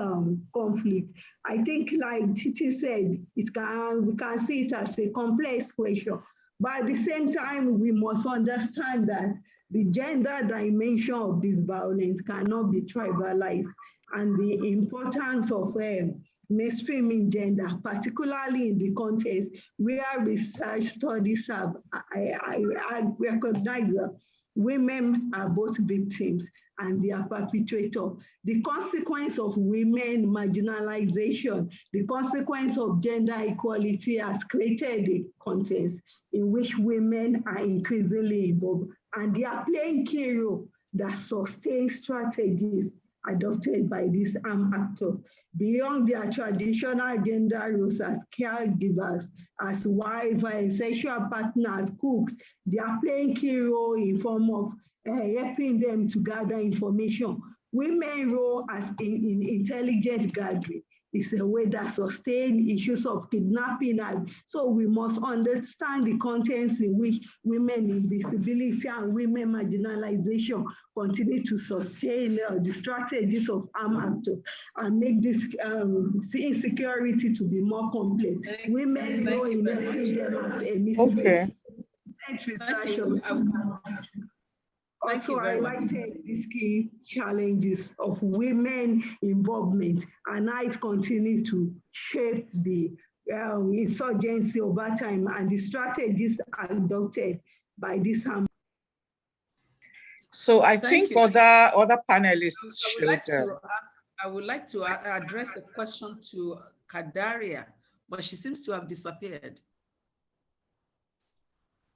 conflicts. I think, like Titi said, we can see it as a complex question. But at the same time, we must understand that the gender dimension of this violence cannot be trivialized, and the importance of mainstreaming gender, particularly in the context where research studies have, I recognize that women are both victims and they are perpetrators. The consequence of women marginalization, the consequence of gender equality has created a context in which women are increasingly involved, and they are playing key role that sustain strategies adopted by these armed actors beyond their traditional gender roles as caregivers, as wives, as sexual partners, cooks. They are playing key role in form of helping them to gather information. Women role as in intelligence gathering is a way that sustain issues of kidnapping. So we must understand the contents in which women invisibility and women marginalization continue to sustain the strategies of armed actors and make this insecurity to be more complex. Women know in helping them as a misfit. Also, I highlighted these key challenges of women involvement and how it continues to shape the insurgency over time and the strategies adopted by this armed. So I think other panelists I would like to address a question to Kadaria, but she seems to have disappeared.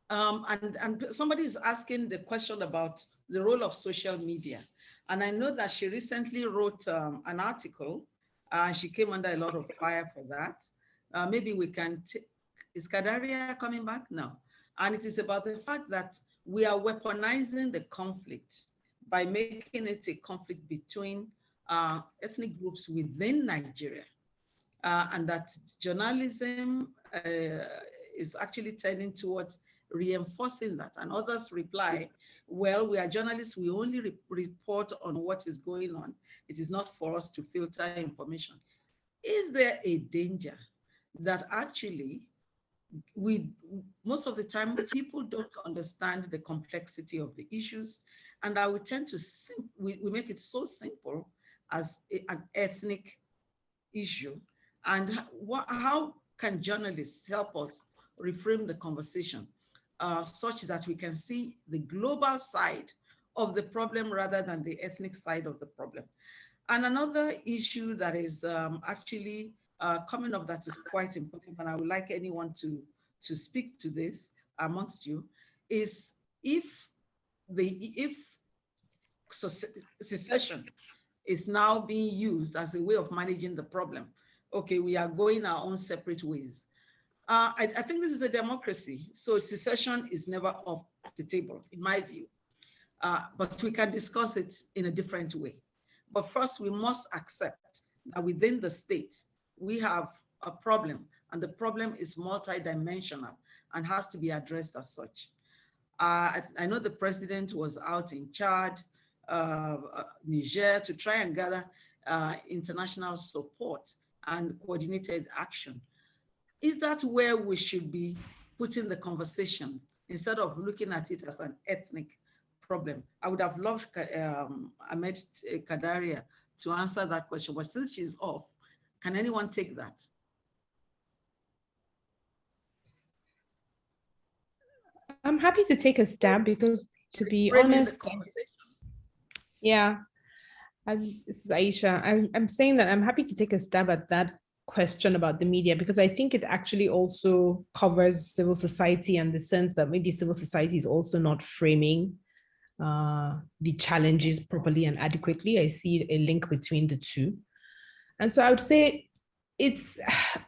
And somebody is asking the question about the role of social media. And I know that she recently wrote an article. She came under a lot of fire for that. Maybe we can is Kadaria coming back now? And it is about the fact that we are weaponizing the conflict by making it a conflict between ethnic groups within Nigeria. And that journalism is actually turning towards reinforcing that. And others reply, well, we are journalists, we only report on what is going on. It is not for us to filter information. Is there a danger that actually most of the time people don't understand the complexity of the issues, and that we tend to, we make it so simple as an ethnic issue? And how can journalists help us reframe the conversation such that we can see the global side of the problem rather than the ethnic side of the problem? And another issue that is actually coming up that is quite important, and I would like anyone to speak to this amongst you, is if secession is now being used as a way of managing the problem. Okay, we are going our own separate ways. I think this is a democracy, so secession is never off the table, in my view. But we can discuss it in a different way. But first, we must accept that within the state, we have a problem, and the problem is multidimensional and has to be addressed as such. I know the president was out in Chad, Niger, to try and gather international support and coordinated action. Is that where we should be putting the conversation instead of looking at it as an ethnic problem? I would have loved Ahmed Kadaria to answer that question, but since she's off, can anyone take that? I'm happy to take a stab because, to be honest, yeah, this is Aisha. I'm saying that I'm happy to take a stab at that question about the media, because I think it actually also covers civil society, and the sense that maybe civil society is also not framing the challenges properly and adequately. I see a link between the two. And so I would say it's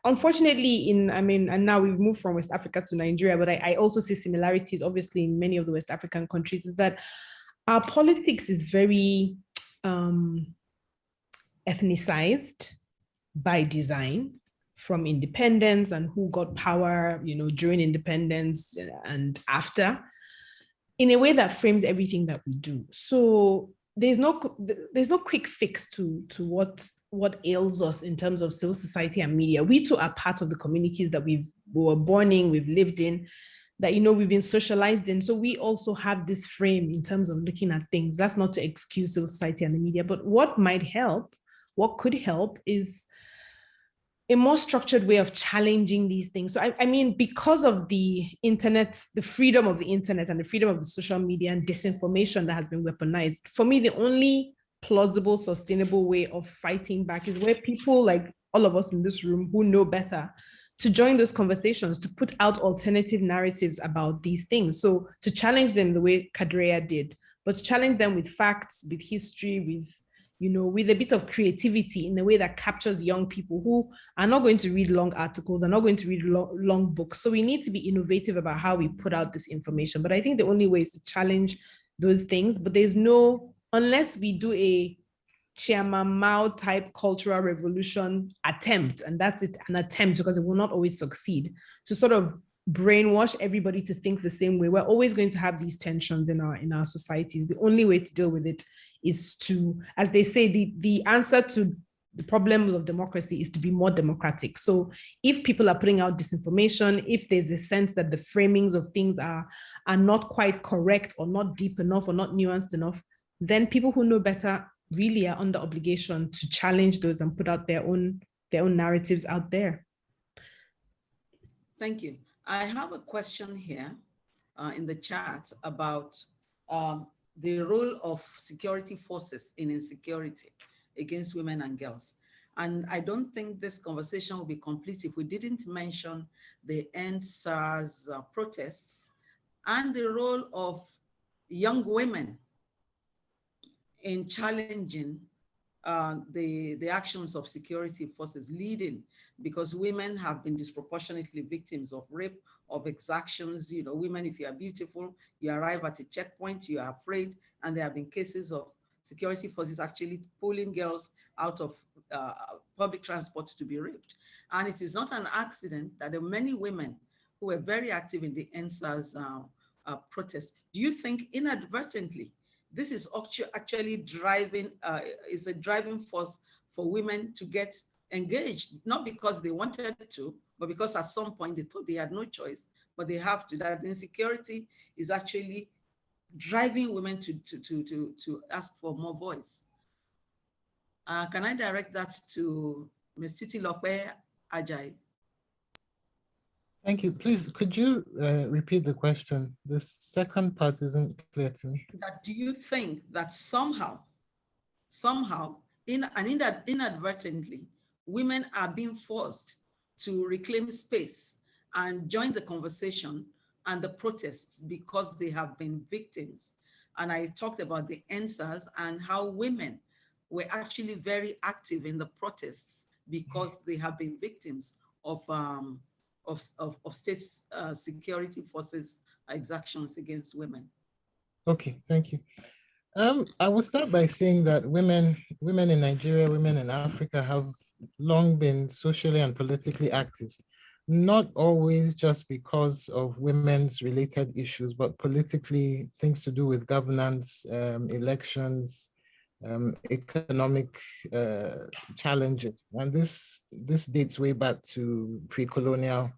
unfortunately and now we've moved from West Africa to Nigeria, but I also see similarities, obviously, in many of the West African countries, is that our politics is very ethnicized by design, from independence and who got power, during independence and after, in a way that frames everything that we do. So there's no quick fix to what ails us in terms of civil society and media. We too are part of the communities that we were born in, we've lived in, that we've been socialized in. So we also have this frame in terms of looking at things. That's not to excuse civil society and the media, but what could help is a more structured way of challenging these things. So I mean, because of the internet, the freedom of the internet and the freedom of the social media and disinformation that has been weaponized, for me, the only plausible, sustainable way of fighting back is where people like all of us in this room who know better to join those conversations, to put out alternative narratives about these things. So to challenge them the way Kadrea did, but to challenge them with facts, with history, with, you know, with a bit of creativity in a way that captures young people who are not going to read long articles, are not going to read long books. So we need to be innovative about how we put out this information. But I think the only way is to challenge those things. But there's no, unless we do a Chiama Mao type cultural revolution attempt, and that's it, an attempt, because it will not always succeed, to sort of brainwash everybody to think the same way. We're always going to have these tensions in our societies. The only way to deal with it is to, as they say, the answer to the problems of democracy is to be more democratic. So if people are putting out disinformation, if there's a sense that the framings of things are not quite correct or not deep enough or not nuanced enough, then people who know better really are under obligation to challenge those and put out their own narratives out there. Thank you. I have a question here in the chat about the role of security forces in insecurity against women and girls. And I don't think this conversation will be complete if we didn't mention the End SARS protests and the role of young women in challenging the actions of security forces, leading, because women have been disproportionately victims of rape, of exactions. You know, women, if you are beautiful, you arrive at a checkpoint, you are afraid, and there have been cases of security forces actually pulling girls out of public transport to be raped. And it is not an accident that there are many women who were very active in the EndSARS protests. Do you think inadvertently this is actually driving, is a driving force for women to get engaged, not because they wanted to, but because at some point they thought they had no choice, but they have to? That insecurity is actually driving women to ask for more voice. Can I direct that to Ms. Titi Lope Ajay? Thank you. Please, could you repeat the question? The second part isn't clear to me. That do you think that somehow, inadvertently, women are being forced to reclaim space and join the conversation and the protests because they have been victims? And I talked about the EndSARS and how women were actually very active in the protests because they have been victims of state security forces exactions against women. Okay, thank you. I will start by saying that women in Nigeria, women in Africa have long been socially and politically active, not always just because of women's related issues, but politically, things to do with governance, elections, economic challenges. And this dates way back to pre-colonial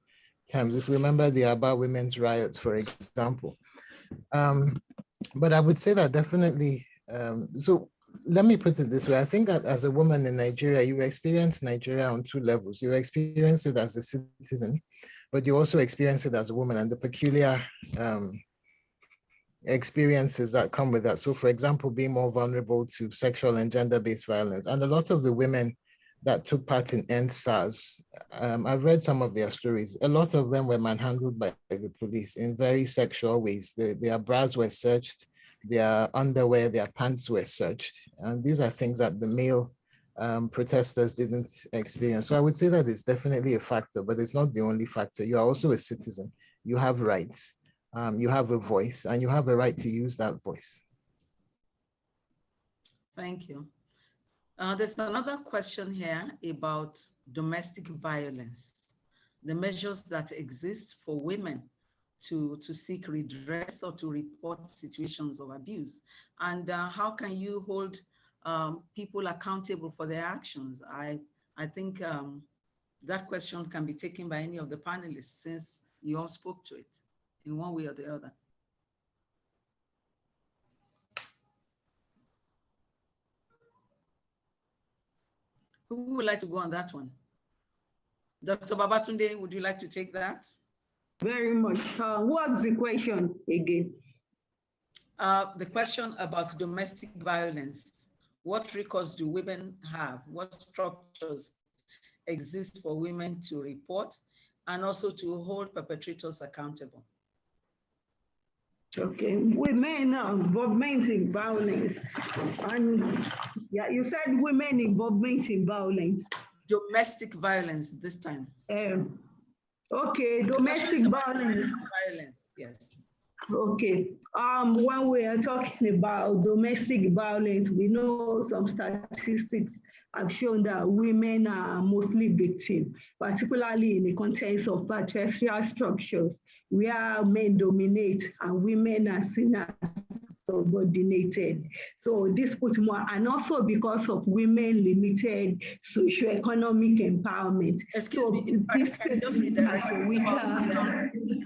times. If you remember the Aba women's riots, for example. But I would say that definitely, so let me put it this way. I think that as a woman in Nigeria, you experience Nigeria on two levels. You experience it as a citizen, but you also experience it as a woman, and the peculiar experiences that come with that. So for example, being more vulnerable to sexual and gender-based violence. And a lot of the women that took part in EndSARS, I've read some of their stories. A lot of them were manhandled by the police in very sexual ways. Their bras were searched, their underwear, their pants were searched. And these are things that the male protesters didn't experience. So I would say that it's definitely a factor, but it's not the only factor. You are also a citizen. You have rights. You have a voice, and you have a right to use that voice. Thank you. There's another question here about domestic violence, the measures that exist for women to seek redress or to report situations of abuse. And how can you hold people accountable for their actions? I think that question can be taken by any of the panelists, since you all spoke to it in one way or the other. Who would like to go on that one? Dr. Babatunde, would you like to take that? Very much. What's the question again? The question about domestic violence. What records do women have? What structures exist for women to report and also to hold perpetrators accountable? Okay, women involvement in violence. And yeah, you said women involvement in violence. Domestic violence this time. Okay, domestic violence. Violence, yes. Okay, when we are talking about domestic violence, we know some statistics have shown that women are mostly victims, particularly in the context of patriarchal structures where men dominate and women are seen as subordinated. So this puts more, and also because of women limited socioeconomic empowerment. Excuse me,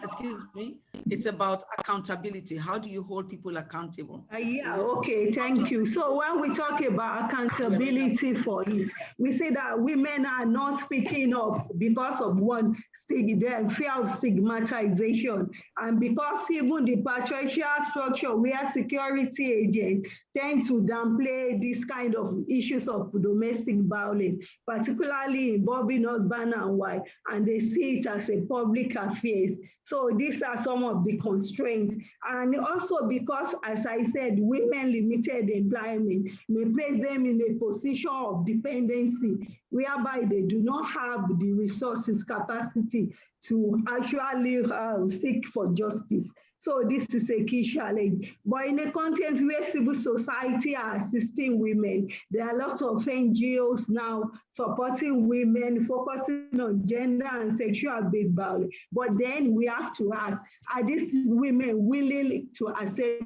excuse me, it's about accountability. How do you hold people accountable? Yeah, okay, thank you. So when we talk about accountability for it, we say that women are not speaking up because of one, their fear of stigmatization, and because even the patriarchal structure where security agents tend to downplay this kind of issues of domestic violence, particularly involving husband and wife, and they see it as a public affair. So these are some of the constraints. And also because, as I said, women limited employment may place them in a position of dependency, whereby they do not have the resources, capacity to actually seek for justice. So this is a key challenge. But in a context where civil society are assisting women, there are lots of NGOs now supporting women, focusing on gender and sexual-based violence. But then we have to ask, are these women willing to accept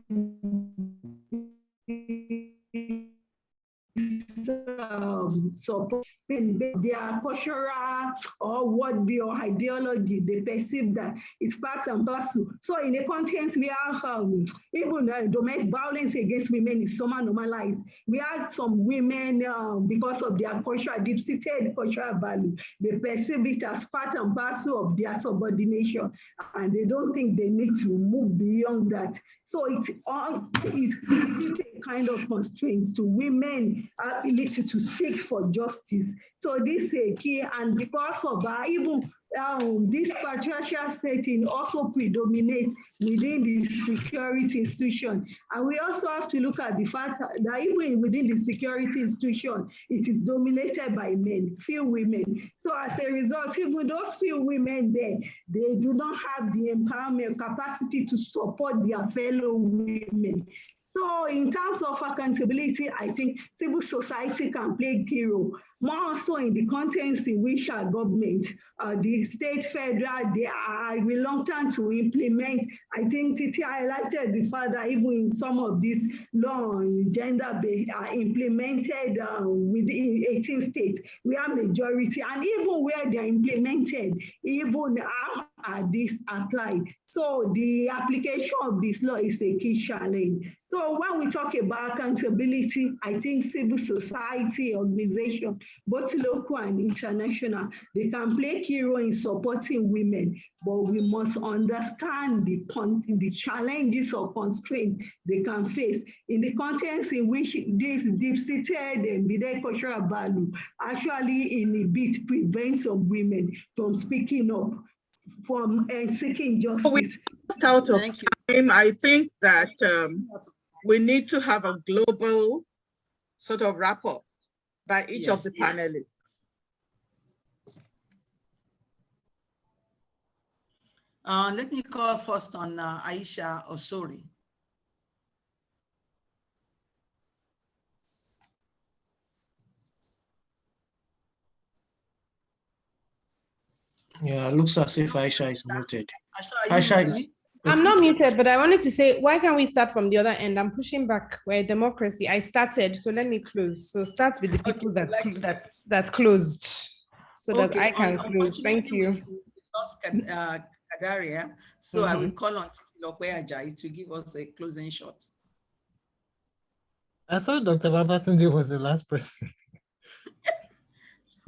support their cultural or worldview or ideology? They perceive that it's part and parcel. So in a context where even domestic violence against women is somehow normalized, we have some women, because of their cultural, deep-seated cultural value, they perceive it as part and parcel of their subordination, and they don't think they need to move beyond that. So it's a kind of constraints to women ability to seek for justice. So this is a key, and because of even this patriarchal setting also predominates within the security institution. And we also have to look at the fact that even within the security institution, it is dominated by men, few women. So as a result, even those few women there, they do not have the empowerment capacity to support their fellow women. So in terms of accountability, I think civil society can play a key role, more so in the context in which our government, the state, federal, they are reluctant to implement. I think Titi highlighted the fact that even in some of these laws, gender-based are implemented within 18 states, we have majority, and even where they are implemented, even how are these applied? So the application of this law is a key challenge. So when we talk about accountability, I think civil society organizations, both local and international, they can play a key role in supporting women, but we must understand the challenges or constraints they can face in the context in which this deep-seated and embedded cultural value actually inhibit, prevents of women from speaking up, from seeking justice. We're just out of time. I think that we need to have a global sort of wrap up by each of the panelists. Let me call first on Aisha Osori. Yeah, it looks as if Aisha is muted. Aisha is... I'm not muted, but I wanted to say, why can't we start from the other end? I'm pushing back. We're a democracy. I started, so let me close. So start with the people that closed, so that I can close. Thank you. Kadaria, so I will call on Titi Lokwe Ajayi to give us a closing shot. I thought Dr. Babatunde was the last person.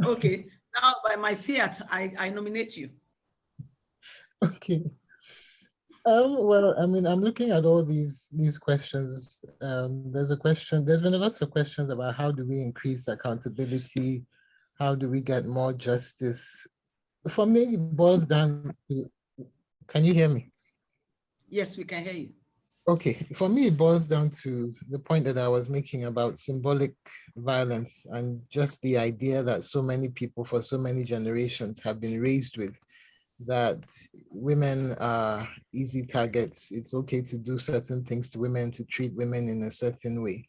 Okay, Now, by my fiat, I nominate you. Okay. Well, I mean, I'm looking at all these questions. There's been a lot of questions about how do we increase accountability? How do we get more justice? For me, it boils down to, can you hear me? Yes, we can hear you. Okay, for me, it boils down to the point that I was making about symbolic violence and just the idea that so many people for so many generations have been raised with, that women are easy targets. It's okay to do certain things to women, to treat women in a certain way.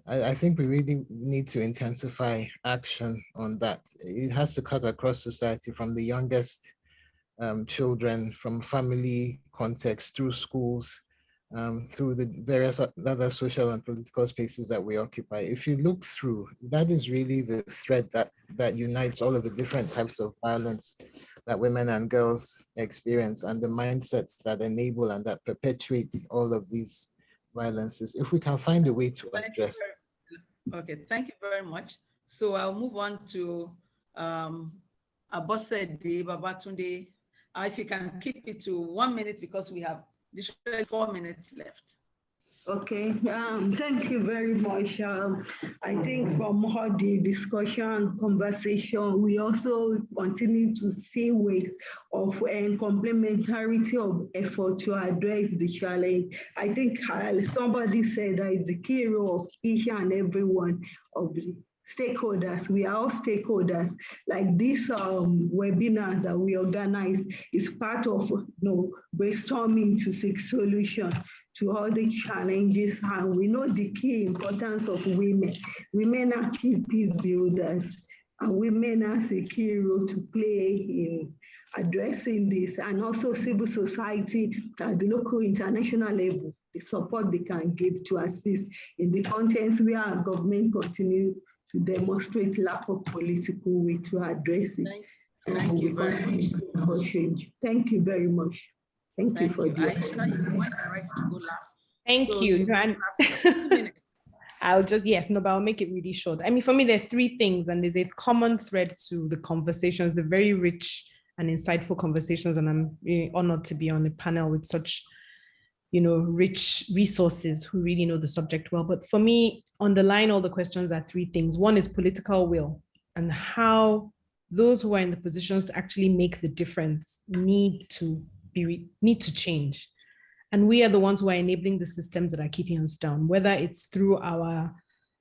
I think we really need to intensify action on that. It has to cut across society, from the youngest children, from family context, through schools, through the various other social and political spaces that we occupy. If you look through, that is really the thread that unites all of the different types of violence that women and girls experience, and the mindsets that enable and that perpetuate all of these violences. If we can find a way to address. Okay, thank you very much. So I'll move on to Abosede Babatunde. If you can keep it to 1 minute, because we have literally 4 minutes left. Okay, thank you very much. I think from all the discussion, conversation, we also continue to see ways of complementarity of effort to address the challenge. I think somebody said that it's the key role of each and every one of the stakeholders. We are all stakeholders. Like this webinar that we organize is part of brainstorming to seek solutions to all the challenges, and we know the key importance of women. Women are key peace builders, and women has a key role to play in addressing this, and also civil society at the local, international level, the support they can give to assist in the contents where our government continue to demonstrate lack of political will to address it. Thank you very much. Thank you very much. Thank you for the Aisha, you want the right to go last. Thank you. I'll just, but I'll make it really short. I mean, for me, there are three things, and there's a common thread to the conversations, the very rich and insightful conversations, and I'm really honored to be on a panel with such, rich resources who really know the subject well. But for me, underlying all the questions are three things. One is political will, and how those who are in the positions to actually make the difference need to change. And we are the ones who are enabling the systems that are keeping us down, whether it's through our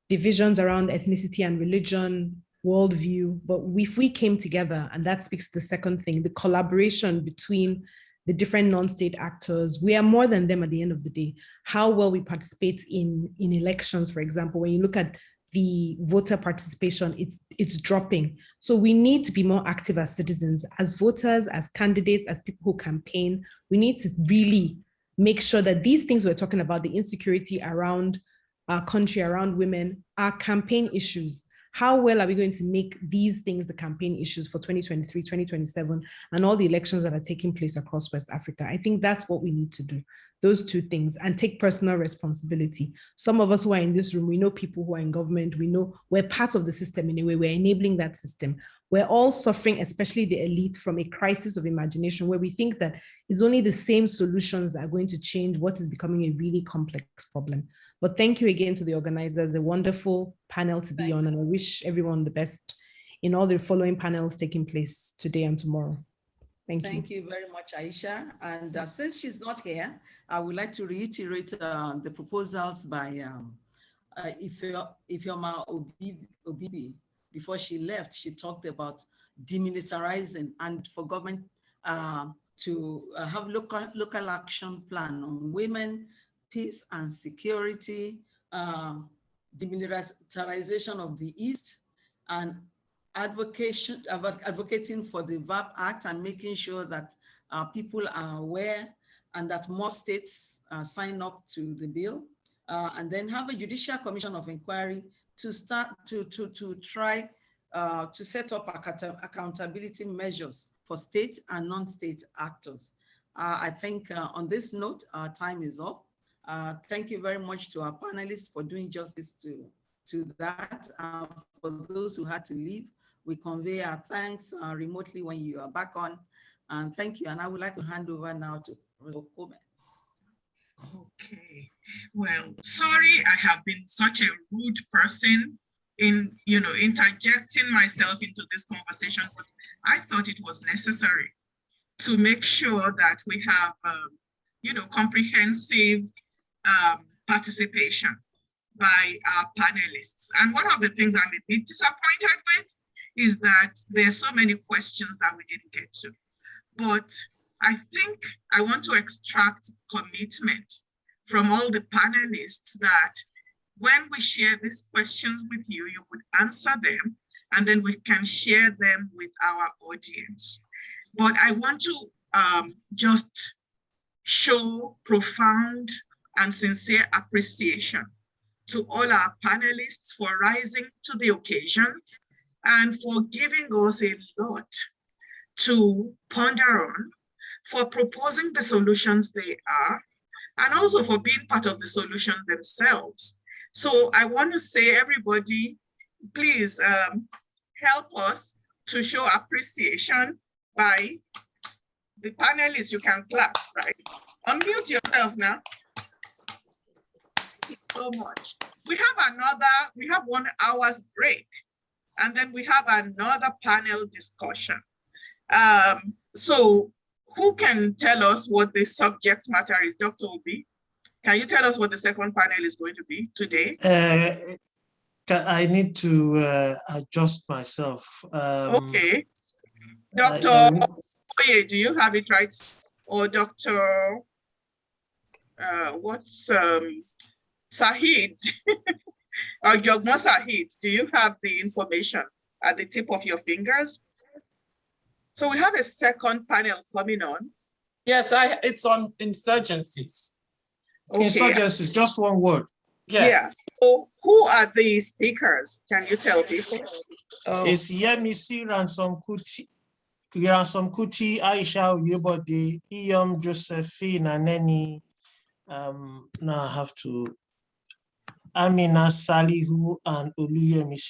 divisions around ethnicity and religion, worldview. But if we came together, and that speaks to the second thing, the collaboration between the different non-state actors, we are more than them at the end of the day. How well we participate in elections, for example, when you look at the voter participation, it's dropping. So we need to be more active as citizens, as voters, as candidates, as people who campaign. We need to really make sure that these things we're talking about, the insecurity around our country, around women, are campaign issues. How well are we going to make these things the campaign issues for 2023, 2027, and all the elections that are taking place across West Africa? I think that's what we need to do, those two things, and take personal responsibility. Some of us who are in this room, we know people who are in government, we know we're part of the system in a way, we're enabling that system. We're all suffering, especially the elite, from a crisis of imagination where we think that it's only the same solutions that are going to change what is becoming a really complex problem. But thank you again to the organizers, a wonderful panel to be on, and I wish everyone the best in all the following panels taking place today and tomorrow. Thank you very much, Aisha. And since she's not here, I would like to reiterate the proposals by Ifeoma Obibi. Before she left, she talked about demilitarizing and for government to have local action plan on women, peace and security, demilitarization of the East, and advocating for the VAP Act and making sure that people are aware and that more states sign up to the bill, and then have a judicial commission of inquiry to start to try to set up accountability measures for state and non-state actors. I think on this note, our time is up. Thank you very much to our panelists for doing justice to that. For those who had to leave, We convey our thanks remotely when you are back on. And thank you. And I would like to hand over now to Okome. Okay. Well, sorry I have been such a rude person in, interjecting myself into this conversation, but I thought it was necessary to make sure that we have, comprehensive participation by our panelists. And one of the things I'm a bit disappointed with is that there are so many questions that we didn't get to. But I think I want to extract commitment from all the panelists that when we share these questions with you, you would answer them, and then we can share them with our audience. But I want to just show profound and sincere appreciation to all our panelists for rising to the occasion and for giving us a lot to ponder on, for proposing the solutions they are, and also for being part of the solution themselves. So I want to say, everybody, please help us to show appreciation by the panelists. You can clap, right? Unmute yourself now. Thank you so much. We have 1 hour's break, and then we have another panel discussion. So who can tell us what the subject matter is? Dr. Obi, can you tell us what the second panel is going to be today? I need to adjust myself. Okay. Dr. Oye, do you have it right? Or Dr. Sahid? Or Jogmo Sahid, do you have the information at the tip of your fingers? So we have a second panel coming on. Yes, it's on insurgencies. Okay. Insurgencies, just one word. Yes. Yeah. So who are the speakers? Can you tell people? It's Yemisi Ransom Kuti, Aisha Oyebode, Iyom Josephine, and Neni. Now I have to Amina Salihu and Oluyemisi.